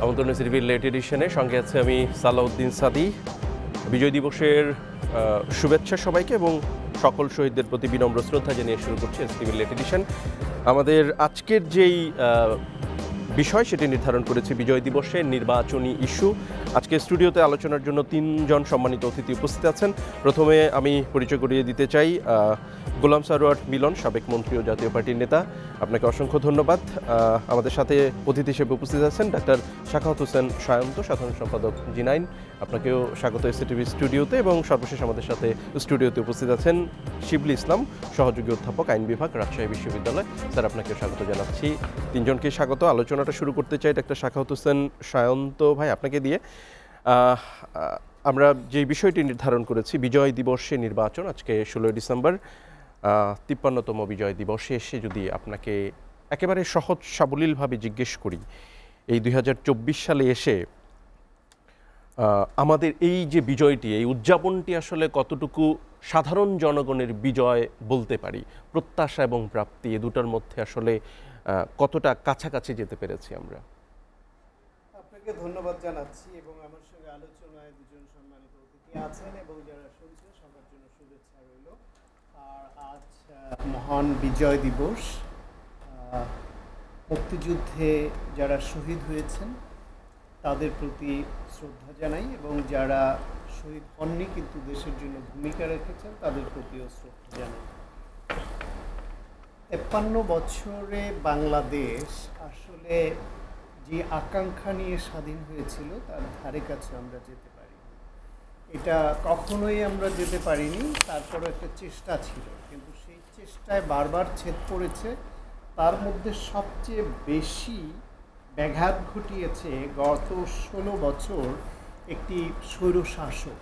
আমন্ত্রণ সিটিভির লেট এডিশনে সঙ্গে আছে আমি সালাউদ্দিন সাদি। বিজয় দিবসের শুভেচ্ছা সবাইকে এবং সকল শহীদদের প্রতি বিনম্র শ্রদ্ধা জানিয়ে শুরু করছি সিটিভির লেট এডিশন। আমাদের আজকের যেই বিষয় সেটি নির্ধারণ করেছি বিজয় দিবসের নির্বাচনী ইস্যু। আজকে স্টুডিওতে আলোচনার জন্য তিনজন সম্মানিত অতিথি উপস্থিত আছেন। প্রথমে আমি পরিচয় করিয়ে দিতে চাই গোলাম সারোয়ার মিলন, সাবেক মন্ত্রী ও জাতীয় পার্টির নেতা। আপনাকে অসংখ্য ধন্যবাদ। আমাদের সাথে অতিথি হিসেবে উপস্থিত আছেন ডাক্তার শাখাওয়াত হোসেন সায়ন্ত, সাধারণ সম্পাদক জি9। আপনাকেও স্বাগত এসটিভি স্টুডিওতে। এবং সর্বশেষ আমাদের সাথে স্টুডিওতে উপস্থিত আছেন শিবলি ইসলাম, সহযোগী অধ্যাপক, আইন বিভাগ, রাজশাহী বিশ্ববিদ্যালয়। স্যার, আপনাকে স্বাগত জানাচ্ছি। তিনজনকে স্বাগত। আলোচনাটা শুরু করতে চাই ডাক্তার শাখাওয়াত হোসেন সায়ন্ত ভাই, আপনাকে দিয়ে। আমরা যে বিষয়টি নির্ধারণ করেছি বিজয় দিবসে নির্বাচন, আজকে 16 ডিসেম্বর, 53তম বিজয় দিবসে এসে যদি আপনাকে একেবারে সহজ সাবলীলভাবে জিজ্ঞেস করি, এই 2024 সালে এসে আমাদের এই যে বিজয়টি, এই উদযাপনটি আসলে কতটুকু সাধারণ জনগণের বিজয় বলতে পারি? প্রত্যাশা এবং প্রাপ্তি এ দুটার মধ্যে আসলে কতটা কাছাকাছি যেতে পেরেছি আমরা? আপনাকে ধন্যবাদ জানাচ্ছি এবং আমার সঙ্গে আলোচনায় দুজন সম্মানিত অতিথি আছেন এবং যারা শুনছেন সবার জন্য শুভেচ্ছা রইল। আর আজ মহান বিজয় দিবস। মুক্তিযুদ্ধে যারা শহীদ হয়েছেন তাদের প্রতি শ্রদ্ধা জানাই এবং যারা শহীদ হননি কিন্তু দেশের জন্য ভূমিকা রেখেছেন তাদের প্রতিও শ্রদ্ধা জানাই। 53 বছরে বাংলাদেশ আসলে যে আকাঙ্ক্ষা নিয়ে স্বাধীন হয়েছিল তার ধারে কাছে আমরা যেতে পারিনি। এটা কখনোই আমরা যেতে পারিনি। তারপরও একটা চেষ্টা ছিল, কিন্তু সেই চেষ্টায় বারবার ছেদ পড়েছে। তার মধ্যে সবচেয়ে বেশি ব্যাঘাত ঘটিয়েছে গত 16 বছর একটি স্বৈরশাসক।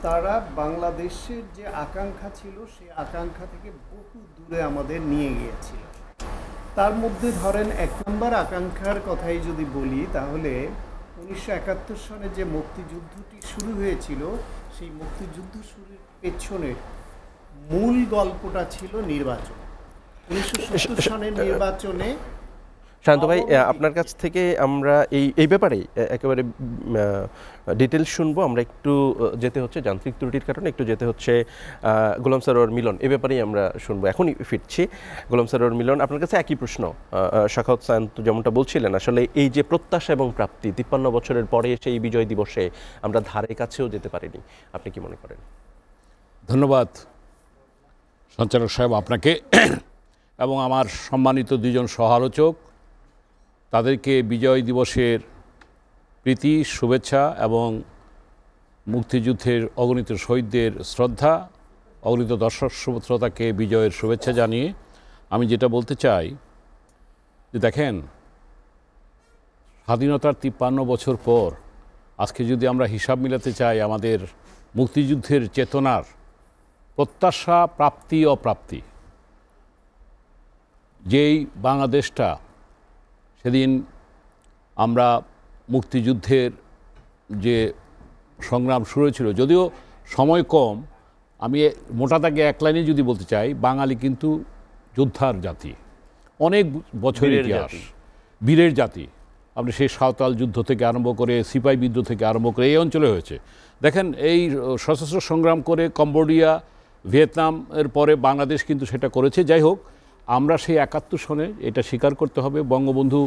তারা বাংলাদেশের যে আকাঙ্ক্ষা ছিল সেই আকাঙ্ক্ষা থেকে বহু দূরে আমাদের নিয়ে গিয়েছিল। তার মধ্যে ধরেন 1 নম্বর আকাঙ্ক্ষার কথাই যদি বলি, তাহলে 1971 সালে যে মুক্তিযুদ্ধটি শুরু হয়েছিল সেই মুক্তিযুদ্ধ শুরুর পেছনের মূল গল্পটা ছিল নির্বাচন। 1970 সালের নির্বাচনে শান্ত ভাই, আপনার কাছ থেকে আমরা এই ব্যাপারে একেবারে ডিটেলস শুনবো। আমরা একটু যেতে হচ্ছে যান্ত্রিক ত্রুটির কারণে, একটু যেতে হচ্ছে গোলাম সারোয়ার মিলন, এ ব্যাপারেই আমরা শুনবো। এখনই ফিরছি। গোলাম সারোয়ার মিলন, আপনার কাছে একই প্রশ্ন। শাখাওয়াত সায়ন্ত যেমনটা বলছিলেন, আসলে এই যে প্রত্যাশা এবং প্রাপ্তি, 53 বছরের পরে এসে এই বিজয় দিবসে আমরা ধারে কাছেও যেতে পারিনি, আপনি কি মনে করেন? ধন্যবাদ সঞ্চালক সাহেব আপনাকে এবং আমার সম্মানিত দুজন সহ আলোচক। তাদেরকে বিজয় দিবসের প্রীতি, শুভেচ্ছা এবং মুক্তিযুদ্ধের অগণিত শহীদদের শ্রদ্ধা, অগণিত দর্শক শ্রোতাকে বিজয়ের শুভেচ্ছা জানিয়ে আমি যেটা বলতে চাই যে দেখেন, স্বাধীনতার 53 বছর পর আজকে যদি আমরা হিসাব মিলাতে চাই আমাদের মুক্তিযুদ্ধের চেতনার প্রত্যাশা, প্রাপ্তি, অপ্রাপ্তি, যেই বাংলাদেশটা সেদিন আমরা মুক্তিযুদ্ধের যে সংগ্রাম শুরু হয়েছিল, যদিও সময় কম, আমি মোটা দাগে এক লাইনে যদি বলতে চাই, বাঙালি কিন্তু যোদ্ধার জাতি, অনেক বছরের ইতিহাস, বীরের জাতি। আপনি সেই সাঁওতাল যুদ্ধ থেকে আরম্ভ করে সিপাহি বিদ্রোহ থেকে আরম্ভ করে এই অঞ্চলে হয়েছে। দেখেন, এই সশস্ত্র সংগ্রাম করে কম্বোডিয়া, ভিয়েতনামের পরে বাংলাদেশ কিন্তু সেটা করেছে। যাই হোক, আমরা সেই 71 সনে এটা স্বীকার করতে হবে, বঙ্গবন্ধু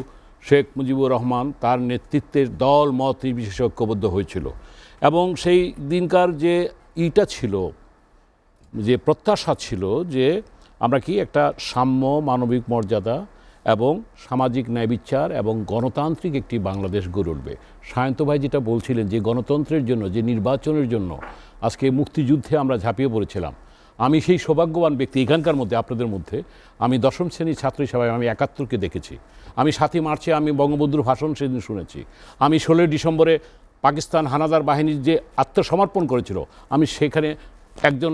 শেখ মুজিবুর রহমান তার নেতৃত্বের দল মত নির্বিশেষে ঐক্যবদ্ধ হয়েছিল এবং সেই দিনকার যে ইটা ছিল, যে প্রত্যাশা ছিল যে আমরা কি একটা সাম্য, মানবিক মর্যাদা এবং সামাজিক ন্যায় বিচার এবং গণতান্ত্রিক একটি বাংলাদেশ গড়ে উঠবে। সায়ন্ত ভাই যেটা বলছিলেন যে গণতন্ত্রের জন্য, যে নির্বাচনের জন্য আজকে মুক্তিযুদ্ধে আমরা ঝাঁপিয়ে পড়েছিলাম। আমি সেই সৌভাগ্যবান ব্যক্তি এখানকার মধ্যে, আপনাদের মধ্যে। আমি 10ম শ্রেণীর ছাত্র হিসাবে আমি 71কে দেখেছি। আমি 7ই মার্চে আমি বঙ্গবন্ধুর ভাষণ সেদিন শুনেছি। আমি 16 ডিসেম্বরে পাকিস্তান হানাদার বাহিনীর যে আত্মসমর্পণ করেছিল, আমি সেখানে একজন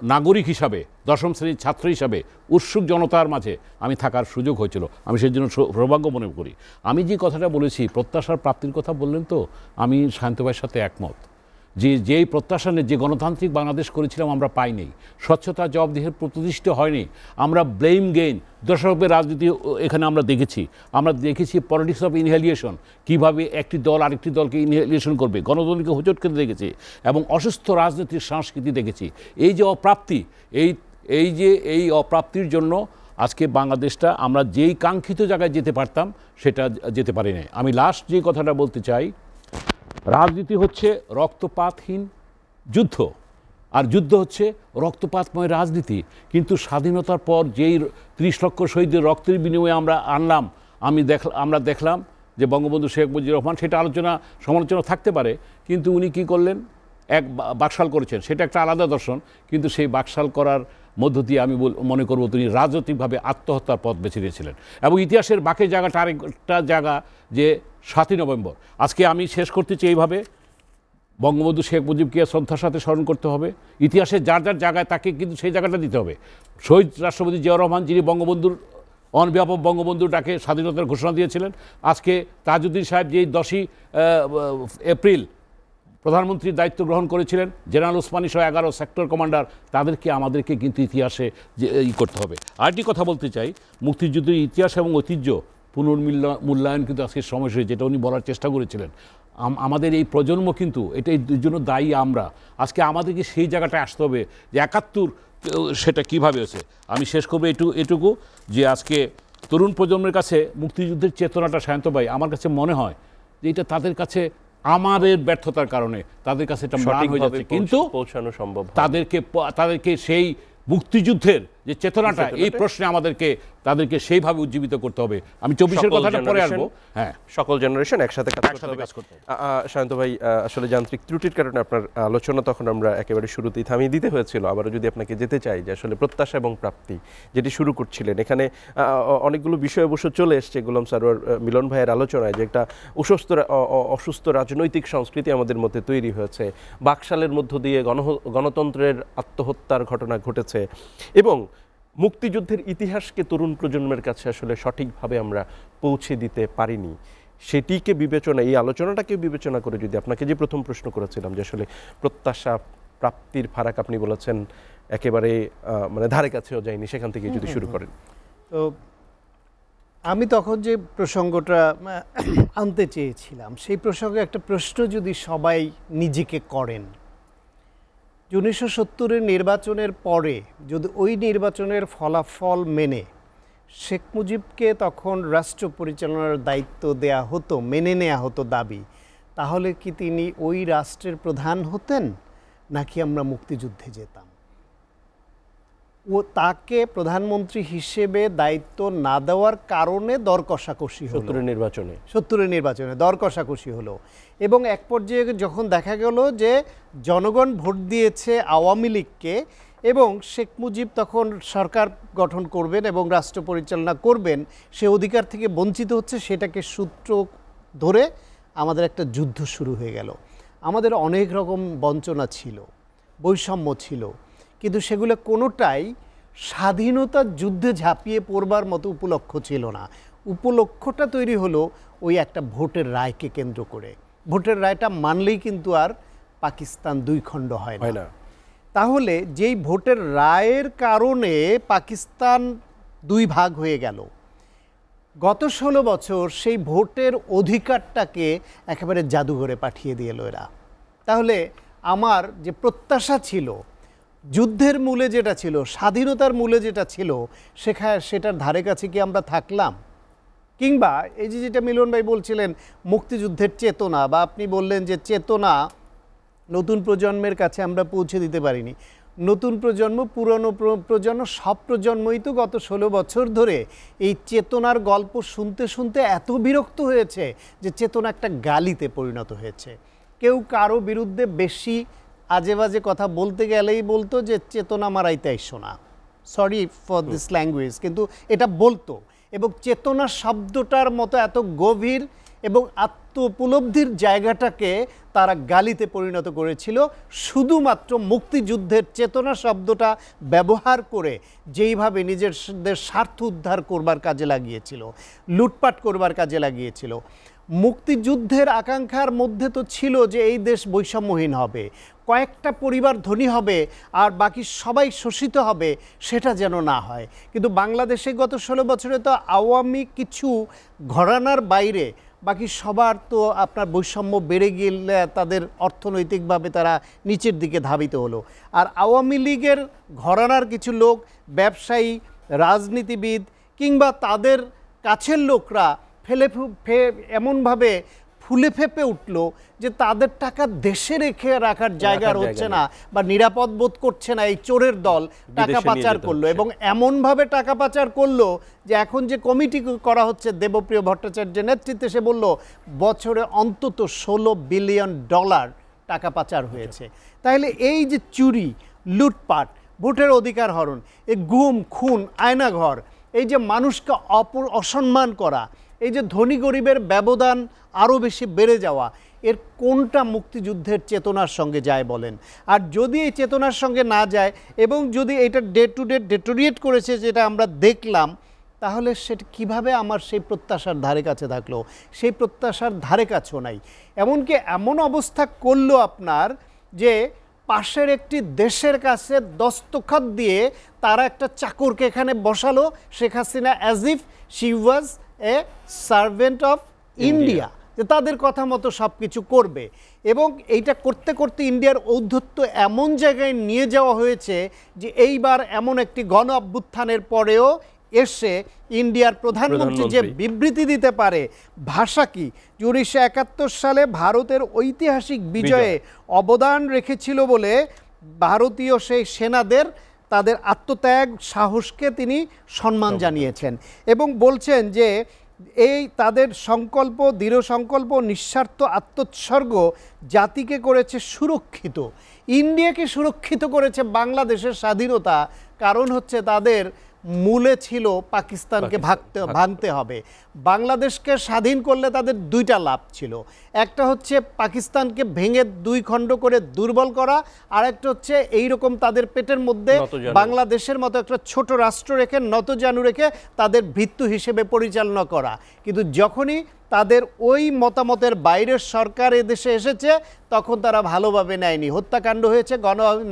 নাগরিক হিসাবে, 10ম শ্রেণীর ছাত্র হিসাবে উৎসুক জনতার মাঝে আমি থাকার সুযোগ হয়েছিল। আমি সেই জন্য সৌভাগ্য মনে করি। আমি যে কথাটা বলেছি প্রত্যাশার প্রাপ্তির কথা বললেন, তো আমি শান্ত ভাইয়ের সাথে একমত। যেই প্রত্যাশা নিয়ে যে গণতান্ত্রিক বাংলাদেশ করেছিলাম আমরা পাইনি, স্বচ্ছতা জবাবদিহির প্রতিষ্ঠিত হয়নি, আমরা ব্লেম গেইন দশকের রাজনীতি এখানে আমরা দেখেছি পলিটিক্স অফ ইনহেলিয়েশন, কীভাবে একটি দল আরেকটি দলকে ইনহেলিয়েশন করবে, গণতন্ত্রকে হোঁচট খেতে দেখেছি এবং অসুস্থ রাজনীতির সংস্কৃতি দেখেছি। এই যে অপ্রাপ্তি, এই অপ্রাপ্তির জন্য আজকে বাংলাদেশটা আমরা যেই কাঙ্ক্ষিত জায়গায় যেতে পারতাম সেটা যেতে পারি নাই। আমি লাস্ট যে কথাটা বলতে চাই, রাজনীতি হচ্ছে রক্তপাতহীন যুদ্ধ, আর যুদ্ধ হচ্ছে রক্তপাতময় রাজনীতি। কিন্তু স্বাধীনতার পর যেই ৩০ লক্ষ শহীদের রক্তের বিনিময়ে আমরা দেখলাম যে বঙ্গবন্ধু শেখ মুজিবুর রহমান, সেটা সমালোচনা থাকতে পারে, কিন্তু উনি কি করলেন, এক বাকশাল করেছেন, সেটা একটা আলাদা দর্শন। কিন্তু সেই বাকশাল করার মধ্য দিয়ে আমি মনে করব তিনি রাজনৈতিকভাবে আত্মহত্যার পথ বেছে নিয়েছিলেন। এবং ইতিহাসের বাকি জায়গাটা আরেকটা জায়গা যে ৭ই নভেম্বর, আজকে আমি শেষ করতে চাই এইভাবে, বঙ্গবন্ধু শেখ মুজিবকে শ্রদ্ধার সাথে স্মরণ করতে হবে। ইতিহাসে যার জায়গায় তাকে কিন্তু সেই জায়গাটা দিতে হবে। শহীদ রাষ্ট্রপতি জিয়াউর রহমান, যিনি অন বিহাফ অফ বঙ্গবন্ধুর ডাকে স্বাধীনতার ঘোষণা দিয়েছিলেন, আজকে তাজউদ্দিন সাহেব যেই 10ই এপ্রিল প্রধানমন্ত্রীর দায়িত্ব গ্রহণ করেছিলেন, জেনারেল ওসমানী সহ 11 সেক্টর কমান্ডার, আমাদেরকে কিন্তু ইতিহাসে করতে হবে। আরেকটি কথা বলতে চাই, মুক্তিযুদ্ধের ইতিহাস এবং ঐতিহ্য পুনর্মূল্যায়ন কিন্তু আজকে সময় শেষ, যেটা উনি বলার চেষ্টা করেছিলেন। আমাদের এই প্রজন্ম কিন্তু এটার জন্য দায়ী আমরা। আজকে আমাদেরকে সেই জায়গাটায় আসতে হবে যে ৭১ সেটা কীভাবে হয়েছে। আমি শেষ করবো এটুকু যে আজকে তরুণ প্রজন্মের কাছে মুক্তিযুদ্ধের চেতনাটা, সায়ন্ত ভাই, আমার কাছে মনে হয় যে এটা তাদের কাছে আমাদের ব্যর্থতার কারণে তাদের কাছে এটা ম্লান হয়ে যাচ্ছে, কিন্তু পৌঁছানো সম্ভব তাদেরকে সেই মুক্তিযুদ্ধের যে চেতনাটা, এই প্রশ্নে তাদেরকে সেইভাবে উজ্জীবিত করতে হবে। আমি 24-এর কথাটা পরে আসবো। হ্যাঁ, সকল জেনারেশন একসাথে কাজ করতে হবে। শান্ত ভাই, আসলে যান্ত্রিক ত্রুটির কারণে আপনার আলোচনা তখন আমরা একেবারে শুরুতেই থামিয়ে দিতে হয়েছিল। আবারও যদি আপনাকে যেতে চাই যে আসলে প্রত্যাশা এবং প্রাপ্তি যেটি শুরু করছিলেন, এখানে অনেকগুলো বিষয় অবশ্য চলে এসছে গোলাম সারোয়ার, মিলন ভাইয়ের আলোচনায়, যে একটা অসুস্থ রাজনৈতিক সংস্কৃতি আমাদের মধ্যে তৈরি হয়েছে, বাকশালের মধ্য দিয়ে গণতন্ত্রের আত্মহত্যার ঘটনা ঘটেছে, এবং মুক্তিযুদ্ধের ইতিহাসকে তরুণ প্রজন্মের কাছে আসলে সঠিকভাবে আমরা পৌঁছে দিতে পারিনি। সেটিকে এই আলোচনাটাকে বিবেচনা করে যদি আপনাকে যে প্রথম প্রশ্ন করেছিলাম যে আসলে প্রত্যাশা প্রাপ্তির ফারাক, আপনি বলেছেন একেবারে মানে ধারে কাছেও যায়নি, সেখান থেকে যদি শুরু করেন। তো আমি তখন যে প্রসঙ্গটা আনতে চেয়েছিলাম, সেই প্রসঙ্গে একটা প্রশ্ন যদি সবাই নিজেকে করেন, 1970-এর নির্বাচনের পরে যদি ওই নির্বাচনের ফলাফল মেনে শেখ মুজিবকে তখন রাষ্ট্র পরিচালনার দায়িত্ব দেয়া হতো, মেনে নেওয়া হতো দাবি, তাহলে কি তিনি ওই রাষ্ট্রের প্রধান হতেন, নাকি আমরা মুক্তিযুদ্ধে যেতাম? তাকে প্রধানমন্ত্রী হিসেবে দায়িত্ব না দেওয়ার কারণে দর কষাকষি হলো 70-এর নির্বাচনে দর কষাকষি হলো। এবং এক পর্যায়ে যখন দেখা গেল যে জনগণ ভোট দিয়েছে আওয়ামী লীগকে, এবং শেখ মুজিব তখন সরকার গঠন করবেন এবং রাষ্ট্র পরিচালনা করবেন, সে অধিকার থেকে বঞ্চিত হচ্ছে, সেটাকে সূত্র ধরে আমাদের একটা যুদ্ধ শুরু হয়ে গেল। আমাদের অনেক রকম বঞ্চনা ছিল, বৈষম্য ছিল, কিন্তু সেগুলো কোনোটাই স্বাধীনতার যুদ্ধে ঝাঁপিয়ে পড়বার মতো উপলক্ষ ছিল না। উপলক্ষটা তৈরি হলো ওই একটা ভোটের রায়কে কেন্দ্র করে। ভোটের রায়টা মানলেই কিন্তু আর পাকিস্তান 2 খণ্ড হয় না। তাহলে যেই ভোটের রায়ের কারণে পাকিস্তান 2 ভাগ হয়ে গেল, গত 16 বছর সেই ভোটের অধিকারটাকে একেবারে জাদুঘরে পাঠিয়ে দিয়ে এলো এরা। তাহলে আমার যে প্রত্যাশা ছিল, যুদ্ধের মূলে যেটা ছিল, স্বাধীনতার মূলে যেটা ছিল, সেটার ধারে কাছে কি আমরা থাকলাম? কিংবা এই যে যেটা মিলন ভাই বলছিলেন মুক্তিযুদ্ধের চেতনা, বা আপনি বললেন যে চেতনা নতুন প্রজন্মের কাছে আমরা পৌঁছে দিতে পারিনি। নতুন প্রজন্ম, পুরনো প্রজন্ম, সব প্রজন্মই তো গত 16 বছর ধরে এই চেতনার গল্প শুনতে শুনতে এত বিরক্ত হয়েছে যে চেতনা একটা গালিতে পরিণত হয়েছে। কেউ কারো বিরুদ্ধে বেশি আজে বাজে কথা বলতে গেলেই বলতো যে চেতনা মারাইতে আইসো না, সরি ফর দিস ল্যাঙ্গুয়েজ, কিন্তু এটা বলতো। এবং চেতনা শব্দটার মতো এত গভীর এবং আত্মোপলব্ধির জায়গাটাকে তারা গালিতে পরিণত করেছিল, শুধুমাত্র মুক্তিযুদ্ধের চেতনা শব্দটা ব্যবহার করে যেইভাবে নিজেদের স্বার্থ উদ্ধার করবার কাজে লাগিয়েছিল, লুটপাট করবার কাজে লাগিয়েছিল। মুক্তিযুদ্ধের আকাঙ্ক্ষার মধ্যে তো ছিল যে এই দেশ বৈষম্যহীন হবে, কয়েকটা পরিবার ধনী হবে আর বাকি সবাই শোষিত হবে, সেটা যেন না হয়। কিন্তু বাংলাদেশে গত 16 বছরে তো আওয়ামী কিছু ঘরানার বাইরে বাকি সবার তো আপনার বৈষম্য বেড়ে গেলে তাদের অর্থনৈতিকভাবে তারা নিচের দিকে ধাবিত হলো। আর আওয়ামী লীগের ঘরানার কিছু লোক, ব্যবসায়ী, রাজনীতিবিদ কিংবা তাদের কাছের লোকরা এমনভাবে ফুলে ফেপে উঠলো যে তাদের টাকা দেশে রেখে রাখার জায়গা হচ্ছে না বা নিরাপদ বোধ করছে না, এই চোরের দল টাকা পাচার করলো। এবং এমনভাবে টাকা পাচার করলো যে এখন যে কমিটি করা হচ্ছে দেবপ্রিয় ভট্টাচার্যের নেতৃত্বে, সে বলল বছরে অন্তত $16 বিলিয়ন টাকা পাচার হয়েছে। তাহলে এই যে চুরি, লুটপাট, ভোটের অধিকার হরণ, এই গুম খুন, আয়নাঘর, এই যে মানুষকে অসম্মান করা, এই যে ধনী গরিবের ব্যবধান আরও বেশি বেড়ে যাওয়া, এর কোনটা মুক্তিযুদ্ধের চেতনার সঙ্গে যায় বলেন? আর যদি এই চেতনার সঙ্গে না যায় এবং যদি এটা ডে টু ডে ডেটোরিয়েট করেছে যেটা আমরা দেখলাম, তাহলে সেটা কিভাবে আমার সেই প্রত্যাশার ধারে কাছে থাকলো? সেই প্রত্যাশার ধারে কাছেও নাই। এমনকি এমন অবস্থা করলো আপনার যে পাশের একটি দেশের কাছে দস্তখত দিয়ে তারা একটা চাকরকে এখানে বসালো, Sheikh Hasina, as if she was a servant of India, যে তাদের কথা মতো সব কিছু করবে। এবং এইটা করতে করতে ইন্ডিয়ার ঔদ্ধত্য এমন জায়গায় নিয়ে যাওয়া হয়েছে যে এইবার এমন একটি গণ অভ্যুত্থানের পরেও এসে ইন্ডিয়ার প্রধানমন্ত্রী যে বিবৃতি দিতে পারে, ভাষা কি, 1971 সালে ভারতের ঐতিহাসিক বিজয়ে অবদান রেখেছিল বলে ভারতীয় সেই সেনাদের তাদের আত্মত্যাগ সাহসকে তিনি সম্মান জানিয়েছেন এবং বলছেন যে এই তাদের সংকল্প, দৃঢ় সংকল্প, নিঃস্বার্থ আত্মোৎসর্গ জাতিকে করেছে সুরক্ষিত। ইন্ডিয়াকে সুরক্ষিত করেছে বাংলাদেশের স্বাধীনতা, কারণ হচ্ছে তাদের মূলে ছিল পাকিস্তানকে ভাঙতে হবে। বাংলাদেশকে স্বাধীন করলে তাদের দুইটা লাভ ছিল, একটা হচ্ছে পাকিস্তানকে ভেঙে দুই খণ্ড করে দুর্বল করা, আর একটা হচ্ছে এইরকম তাদের পেটের মধ্যে বাংলাদেশের মতো একটা ছোট রাষ্ট্র রেখে, নতজানু রেখে তাদের ভিত্তু হিসেবে পরিচালনা করা। কিন্তু যখনই তাদের ওই মতামতের বাইরের সরকার এদেশে এসেছে, তখন তারা ভালোভাবে নেয়নি, হত্যাকাণ্ড হয়েছে,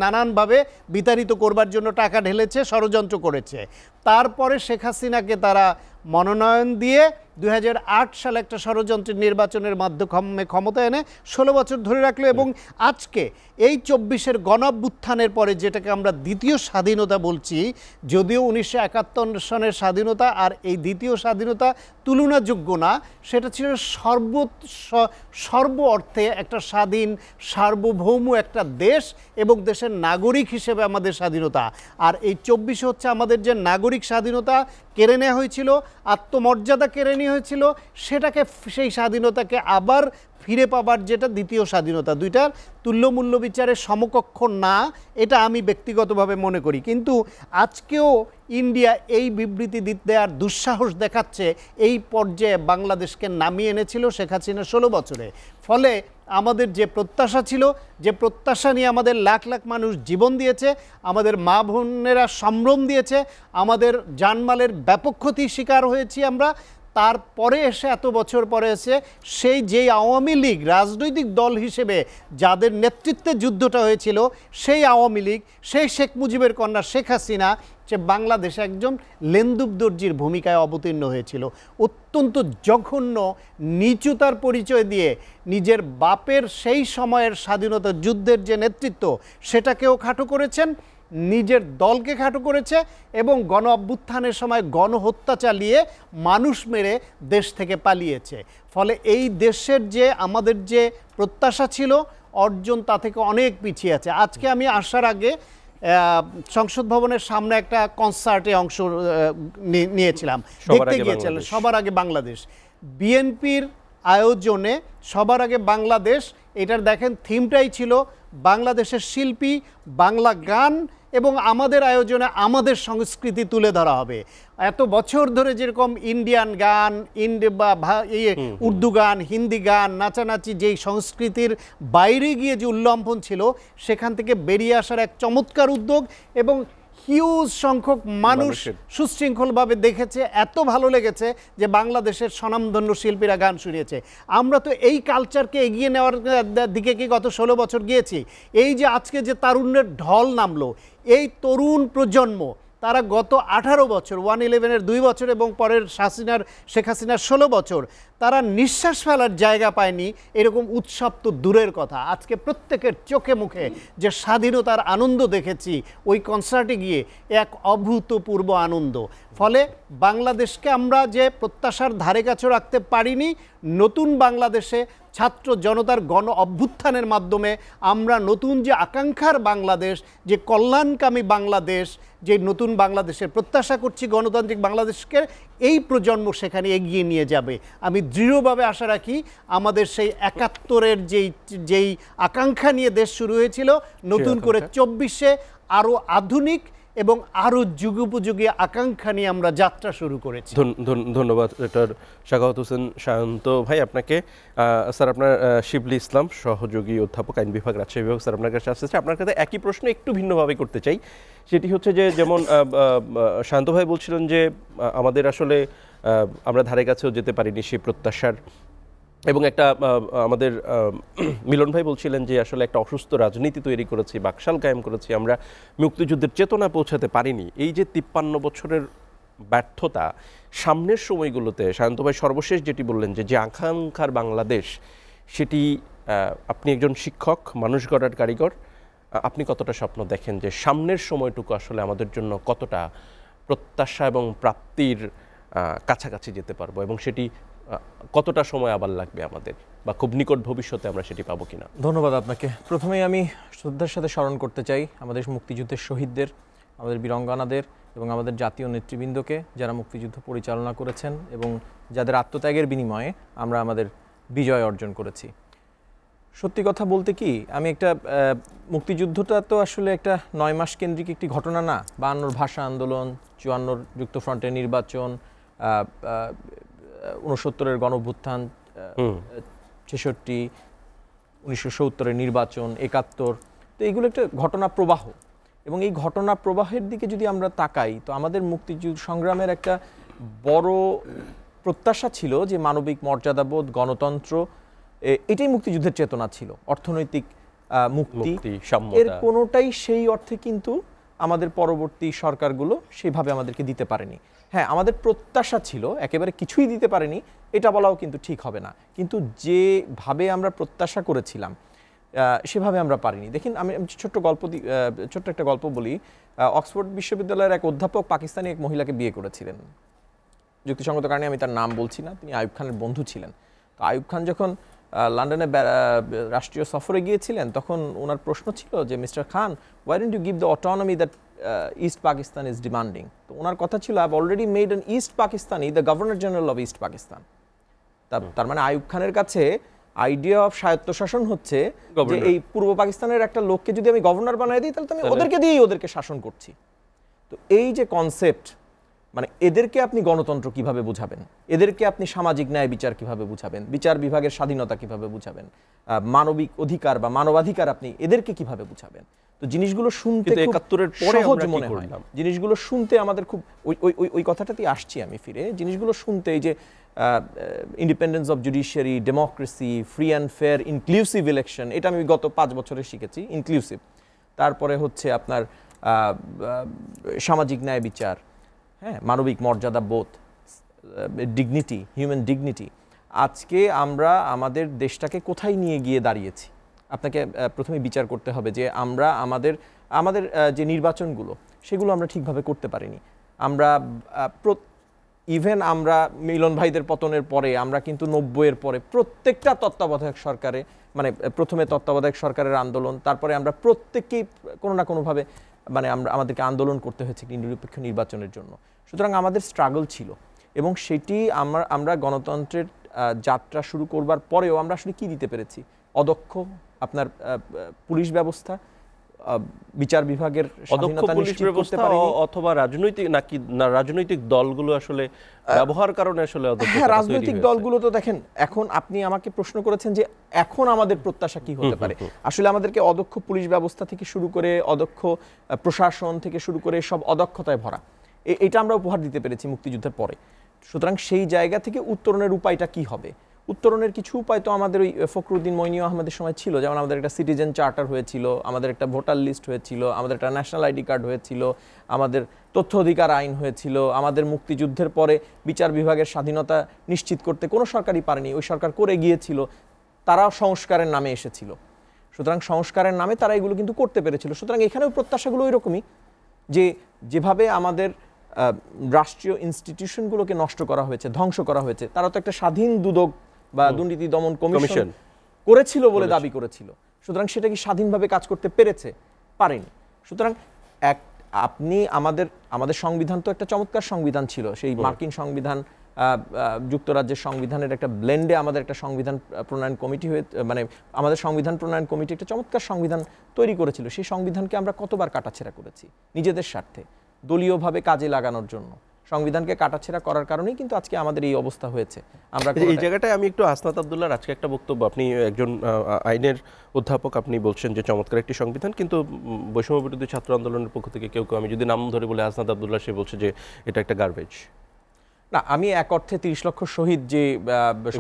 নানানভাবে বিতাড়িত করবার জন্য টাকা ঢেলেছে, ষড়যন্ত্র করেছে। তারপরে শেখ হাসিনাকে তারা মনোনয়ন দিয়ে 2008 সালে একটা ষড়যন্ত্রের নির্বাচনের মাধ্যমে ক্ষমতা এনে 16 বছর ধরে রাখলো। এবং আজকে এই 24-এর গণঅভ্যুত্থানের পরে যেটাকে আমরা দ্বিতীয় স্বাধীনতা বলছি, যদিও 1971 সনের স্বাধীনতা আর এই দ্বিতীয় স্বাধীনতা তুলনাযোগ্য না, সেটা ছিল সর্ব অর্থে একটা স্বাধীন সার্বভৌম একটা দেশ এবং দেশের নাগরিক হিসেবে আমাদের স্বাধীনতা। আর এই 24 হচ্ছে আমাদের যে নাগরিক স্বাধীনতা কেড়ে নেওয়া হয়েছিল, আত্মমর্যাদা কেড়ে নেওয়া হয়েছিল, সেটাকে, সেই স্বাধীনতাকে আবার ফিরে পাবার যেটা দ্বিতীয় স্বাধীনতা, দুইটার তুল্যমূল্য বিচারে সমকক্ষ না, এটা আমি ব্যক্তিগতভাবে মনে করি। কিন্তু আজকেও ইন্ডিয়া এই বিবৃতি দেওয়ার দুঃসাহস দেখাচ্ছে, এই পর্যায়ে বাংলাদেশকে নামিয়ে এনেছিল শেখ হাসিনা 16 বছরে। ফলে আমাদের যে প্রত্যাশা ছিল, যে প্রত্যাশা নিয়ে আমাদের লাখ লাখ মানুষ জীবন দিয়েছে, আমাদের মা বোনেরা সম্ভ্রম দিয়েছে, আমাদের জানমালের ব্যাপক ক্ষতির শিকার হয়েছি আমরা, তারপরে এসে এত বছর পরে এসে সেই যেই আওয়ামী লীগ রাজনৈতিক দল হিসেবে যাদের নেতৃত্বে যুদ্ধটা হয়েছিল, সেই আওয়ামী লীগ, সেই শেখ মুজিবের কন্যা শেখ হাসিনা, সে বাংলাদেশে একজন লেন্দুব দর্জির ভূমিকায় অবতীর্ণ হয়েছিল। অত্যন্ত জঘন্য নিচুতার পরিচয় দিয়ে নিজের বাপের সেই সময়ের স্বাধীনতা যুদ্ধের যে নেতৃত্ব, সেটাকেও খাটো করেছেন, নিজের দলকে খাটো করেছে এবং গণ অভ্যুত্থানের সময় গণহত্যা চালিয়ে মানুষ মেরে দেশ থেকে পালিয়েছে। ফলে এই দেশের যে আমাদের যে প্রত্যাশা ছিল অর্জন, তা থেকে অনেক পিছিয়ে আছে। আজকে আমি আসার আগে সংসদ ভবনের সামনে একটা কনসার্টে অংশ নিয়েছিলাম, দেখতে গিয়েছিলাম সবার আগে বাংলাদেশ, বিএনপির আয়োজনে সবার আগে বাংলাদেশ। এটার দেখেন থিমটাই ছিল বাংলাদেশের শিল্পী, বাংলা গান এবং আমাদের আয়োজনে আমাদের সংস্কৃতি তুলে ধরা হবে। এত বছর ধরে যেরকম ইন্ডিয়ান গান, উর্দু গান, হিন্দি গান, নাচানাচি, যেই সংস্কৃতির বাইরে গিয়ে যে উল্লম্ফন ছিল, সেখান থেকে বেরিয়ে আসার এক চমৎকার উদ্যোগ এবং হিউজ সংখ্যক মানুষ মানুষের। সুশৃঙ্খলভাবে দেখেছে, এত ভালো লেগেছে যে বাংলাদেশের স্বনামধন্য শিল্পীরা গান শুনিয়েছে। আমরা তো এই কালচারকে এগিয়ে নেওয়ার দিকে কি গত 16 বছর গিয়েছি? এই যে আজকে যে তারুণ্যের ঢল নামলো, এই তরুণ প্রজন্ম তারা গত 18 বছর 111-এর 2 বছর এবং পরের শেখ হাসিনার 16 বছর তারা নিঃশ্বাস ফেলার জায়গা পায়নি। এরকম উৎসব তো দূরের কথা, আজকে প্রত্যেকের চোখে মুখে যে স্বাধীনতার আনন্দ দেখেছি ওই কনসার্টে গিয়ে, এক অভূতপূর্ব আনন্দ। ফলে বাংলাদেশকে আমরা যে প্রত্যাশার ধারে কাছে রাখতে পারিনি, নতুন বাংলাদেশে ছাত্র জনতার গণ অভ্যুত্থানের মাধ্যমে আমরা নতুন যে আকাঙ্ক্ষার বাংলাদেশ, যে কল্যাণকামী বাংলাদেশ, যে নতুন বাংলাদেশের প্রত্যাশা করছি গণতান্ত্রিক বাংলাদেশকে, এই প্রজন্ম সেখানে এগিয়ে নিয়ে যাবে। আমি দৃঢ়ভাবে আশা রাখি আমাদের সেই 71-এর যেই আকাঙ্ক্ষা নিয়ে দেশ শুরু হয়েছিল, নতুন করে 24-এ আরও আধুনিক এবং আরও যুগোপযোগী আকাঙ্ক্ষা নিয়ে আমরা যাত্রা শুরু করেছি। ধন্যবাদ ডক্টর সাখাওয়াত হোসেন সায়ন্ত ভাই আপনাকে। স্যার, আপনার শিবলি ইসলাম, সহযোগী অধ্যাপক, আইন বিভাগ, রাজশাহী বিভাগ, স্যার আপনার কাছে আসতেছে। আপনার কাছে একই প্রশ্ন একটু ভিন্নভাবে করতে চাই। সেটি হচ্ছে যে, যেমন শান্ত ভাই বলছিলেন যে আমাদের আসলে আমরা ধারে কাছেও যেতে পারিনি সেই প্রত্যাশার, এবং একটা আমাদের মিলন ভাই বলছিলেন যে আসলে একটা অসুস্থ রাজনীতি তৈরি করেছি, বাকশাল কায়েম করেছি, আমরা মুক্তিযুদ্ধের চেতনা পৌঁছাতে পারিনি। এই যে 53 বছরের ব্যর্থতা, সামনের সময়গুলোতে শান্ত ভাই সর্বশেষ যেটি বললেন যে আকাঙ্ক্ষার বাংলাদেশ, সেটি আপনি একজন শিক্ষক, মানুষ গড়ার কারিগর, আপনি কতটা স্বপ্ন দেখেন যে সামনের সময়টুকু আসলে আমাদের জন্য কতটা প্রত্যাশা এবং প্রাপ্তির কাছাকাছি যেতে পারবো, এবং সেটি কতটা সময় আবার লাগবে আমাদের, বা খুব নিকট ভবিষ্যতে আমরা সেটি পাবো কিনা? ধন্যবাদ আপনাকে। প্রথমেই আমি শ্রদ্ধার সাথে স্মরণ করতে চাই আমাদের মুক্তিযুদ্ধের শহীদদের, আমাদের বীরাঙ্গনাদের এবং আমাদের জাতীয় নেতৃবৃন্দকে, যারা মুক্তিযুদ্ধ পরিচালনা করেছেন এবং যাদের আত্মত্যাগের বিনিময়ে আমরা আমাদের বিজয় অর্জন করেছি। সত্যি কথা বলতে কি, আমি একটা মুক্তিযুদ্ধটা তো আসলে একটা 9 মাস কেন্দ্রিক একটি ঘটনা না। 52-র ভাষা আন্দোলন, 54-র যুক্তফ্রন্টের নির্বাচন, 69-এর গণঅভ্যুত্থান, 66, 1970-এর নির্বাচন, 71, তো এইগুলো একটা ঘটনা প্রবাহ। এবং এই ঘটনা প্রবাহের দিকে যদি আমরা তাকাই, তো আমাদের মুক্তিযুদ্ধ সংগ্রামের একটা বড় প্রত্যাশা ছিল যে মানবিক মর্যাদাবোধ, গণতন্ত্র, এটাই মুক্তিযুদ্ধের চেতনা ছিল। অর্থনৈতিক মুক্তি, এর কোনোটাই সেই অর্থে কিন্তু আমাদের পরবর্তী সরকারগুলো সেইভাবে আমাদেরকে দিতে পারেনি। হ্যাঁ, আমাদের প্রত্যাশা ছিল, একেবারে কিছুই দিতে পারেনি এটা বলাও কিন্তু ঠিক হবে না, কিন্তু যেভাবে আমরা প্রত্যাশা করেছিলাম সেভাবে আমরা পারিনি। দেখুন, আমি ছোট্ট একটা গল্প বলি। অক্সফোর্ড বিশ্ববিদ্যালয়ের এক অধ্যাপক পাকিস্তানি এক মহিলাকে বিয়ে করেছিলেন। যুক্তিসঙ্গত কারণে আমি তার নাম বলছি না, তিনি আইয়ুব খানের বন্ধু ছিলেন। তো আইয়ুব খান যখন লন্ডনে রাষ্ট্রীয় সফরে গিয়েছিলেন, তখন ওনার প্রশ্ন ছিল যে, mister Khan, why don't you give the autonomy that east Pakistan is demanding? তো ওনার কথা ছিল, I have already made an east Pakistani the governor general of east Pakistan. তার মানে আইয়ুব খানের কাছে আইডিয়া অফ স্বায়ত্তশাসন হচ্ছে যে এই পূর্ব পাকিস্তানের একটা লোককে যদি আমি গভর্নর বানিয়ে দিই, তাহলে তো আমি ওদেরকে দিয়েই ওদেরকে শাসন করছি। তো এই যে কনসেপ্ট, মানে এদেরকে আপনি গণতন্ত্র কিভাবে বুঝাবেন, এদেরকে আপনি সামাজিক ন্যায় বিচার কিভাবে বুঝাবেন, বিচার বিভাগের স্বাধীনতা কিভাবে বুঝাবেন, মানবিক অধিকার বা মানবাধিকার আপনি এদেরকে কিভাবে বুঝাবেন? তো জিনিসগুলো শুনতে 71-এর পরে সহজ মনে হয়। জিনিসগুলো শুনতে আমাদের খুব ওই কথাটাতেই আসছি আমি ফিরে। জিনিসগুলো শুনতে, এই যে independence of judiciary, democracy, free and fair, inclusive election, এটা আমি গত 5 বছরে শিখেছি, ইনক্লুসিভ। তারপরে হচ্ছে আপনার সামাজিক ন্যায় বিচার, হ্যাঁ, মানবিক মর্যাদা বোধ, ডিগনিটি, হিউম্যান ডিগনিটি। আজকে আমরা আমাদের দেশটাকে কোথায় নিয়ে গিয়ে দাঁড়িয়েছি? আপনাকে প্রথমে বিচার করতে হবে যে আমরা আমাদের যে নির্বাচনগুলো, সেগুলো আমরা ঠিকভাবে করতে পারিনি। আমরা ইভেন আমরা মিলন ভাইদের পতনের পরে আমরা কিন্তু 90-এর পরে প্রত্যেকটা তত্ত্বাবধায়ক সরকারে, মানে প্রথমে তত্ত্বাবধায়ক সরকারের আন্দোলন, তারপরে আমরা প্রত্যেককেই কোনো না কোনোভাবে মানে আমাদেরকে আন্দোলন করতে হয়েছে নিরপেক্ষ নির্বাচনের জন্য। সুতরাং আমাদের স্ট্রাগল ছিল, এবং সেটি আমরা গণতন্ত্রের যাত্রা শুরু করবার পরেও আমরা আসলে কি দিতে পেরেছি? অদক্ষ আপনার পুলিশ ব্যবস্থা, বিচার বিভাগের অদক্ষ স্বাধীনতা পুলিশ নিশ্চিত করতে ব্যবস্থা পারেনি। অথবা রাজনৈতিক নাকি না রাজনৈতিক দলগুলো আসলে ব্যবহার কারণে আসলে অদক্ষতা হ্যাঁ, তৈরি রাজনৈতিক হয়েছে? দলগুলো তো দেখেন, এখন আপনি আমাকে প্রশ্ন করেছেন যে এখন আমাদের প্রত্যাশা কি হতে পারে। আসলে আমাদেরকে অদক্ষ পুলিশ ব্যবস্থা থেকে শুরু করে অদক্ষ প্রশাসন থেকে শুরু করে সব অদক্ষতায় ভরা, এটা আমরা উপহার দিতে পেরেছি মুক্তিযুদ্ধের পরে। সুতরাং সেই জায়গা থেকে উত্তরণের উপায়টা কি হবে? উত্তরণের কিছু উপায় তো আমাদের ওই ফখরুদ্দিন মইনি আহমেদের সময় ছিল, যেমন আমাদের একটা সিটিজেন চার্টার হয়েছিল, আমাদের একটা ভোটার লিস্ট হয়েছিল, আমাদের একটা ন্যাশনাল আইডি কার্ড হয়েছিল, আমাদের তথ্য অধিকার আইন হয়েছিল, আমাদের মুক্তিযুদ্ধের পরে বিচার বিভাগের স্বাধীনতা নিশ্চিত করতে কোনো সরকারই পারেনি, ওই সরকার করে গিয়েছিল, তারাও সংস্কারের নামে এসেছিল। সুতরাং সংস্কারের নামে তারা এগুলো কিন্তু করতে পেরেছিল। সুতরাং এখানেও প্রত্যাশাগুলো ওই রকমই, যে যেভাবে আমাদের রাষ্ট্রীয় ইনস্টিটিউশনগুলোকে নষ্ট করা হয়েছে, ধ্বংস করা হয়েছে, তারা তো একটা স্বাধীন দুদক বা দুর্নীতি দমন কমিশন করেছিল বলে দাবি করেছিল। সুতরাং সেটা কি স্বাধীনভাবে কাজ করতে পেরেছে? পারেনি। সুতরাং আপনি আমাদের সংবিধান তো একটা চমৎকার সংবিধান ছিল, সেই মার্কিন সংবিধান যুক্তরাজ্যের সংবিধানের একটা ব্লেন্ডে আমাদের একটা সংবিধান প্রণয়ন কমিটি হয়ে, মানে আমাদের সংবিধান প্রণয়ন কমিটি একটা চমৎকার সংবিধান তৈরি করেছিল। সেই সংবিধানকে আমরা কতবার কাটাছেঁড়া করেছি নিজেদের স্বার্থে, দলীয়ভাবে কাজে লাগানোর জন্য। সংবিধানকে কাটাছেঁড়া করার কারণেই কিন্তু আজকে আমাদের এই অবস্থা হয়েছে। আমরা এই জায়গাটায় আমি একটু আসনাত আব্দুল্লাহর আজকে একটা বক্তব্য, আপনি একজন আইনের অধ্যাপক, আপনি বলছেন যে চমৎকার একটি সংবিধান, কিন্তু বৈষম্য বিরোধী ছাত্র আন্দোলনের পক্ষ থেকে কেউ আমি যদি নাম ধরে বলে আসনাত আব্দুল্লাহ, সে বলছে যে এটা একটা গার্বেজ। না, আমি এক অর্থে 30 লক্ষ শহীদ যে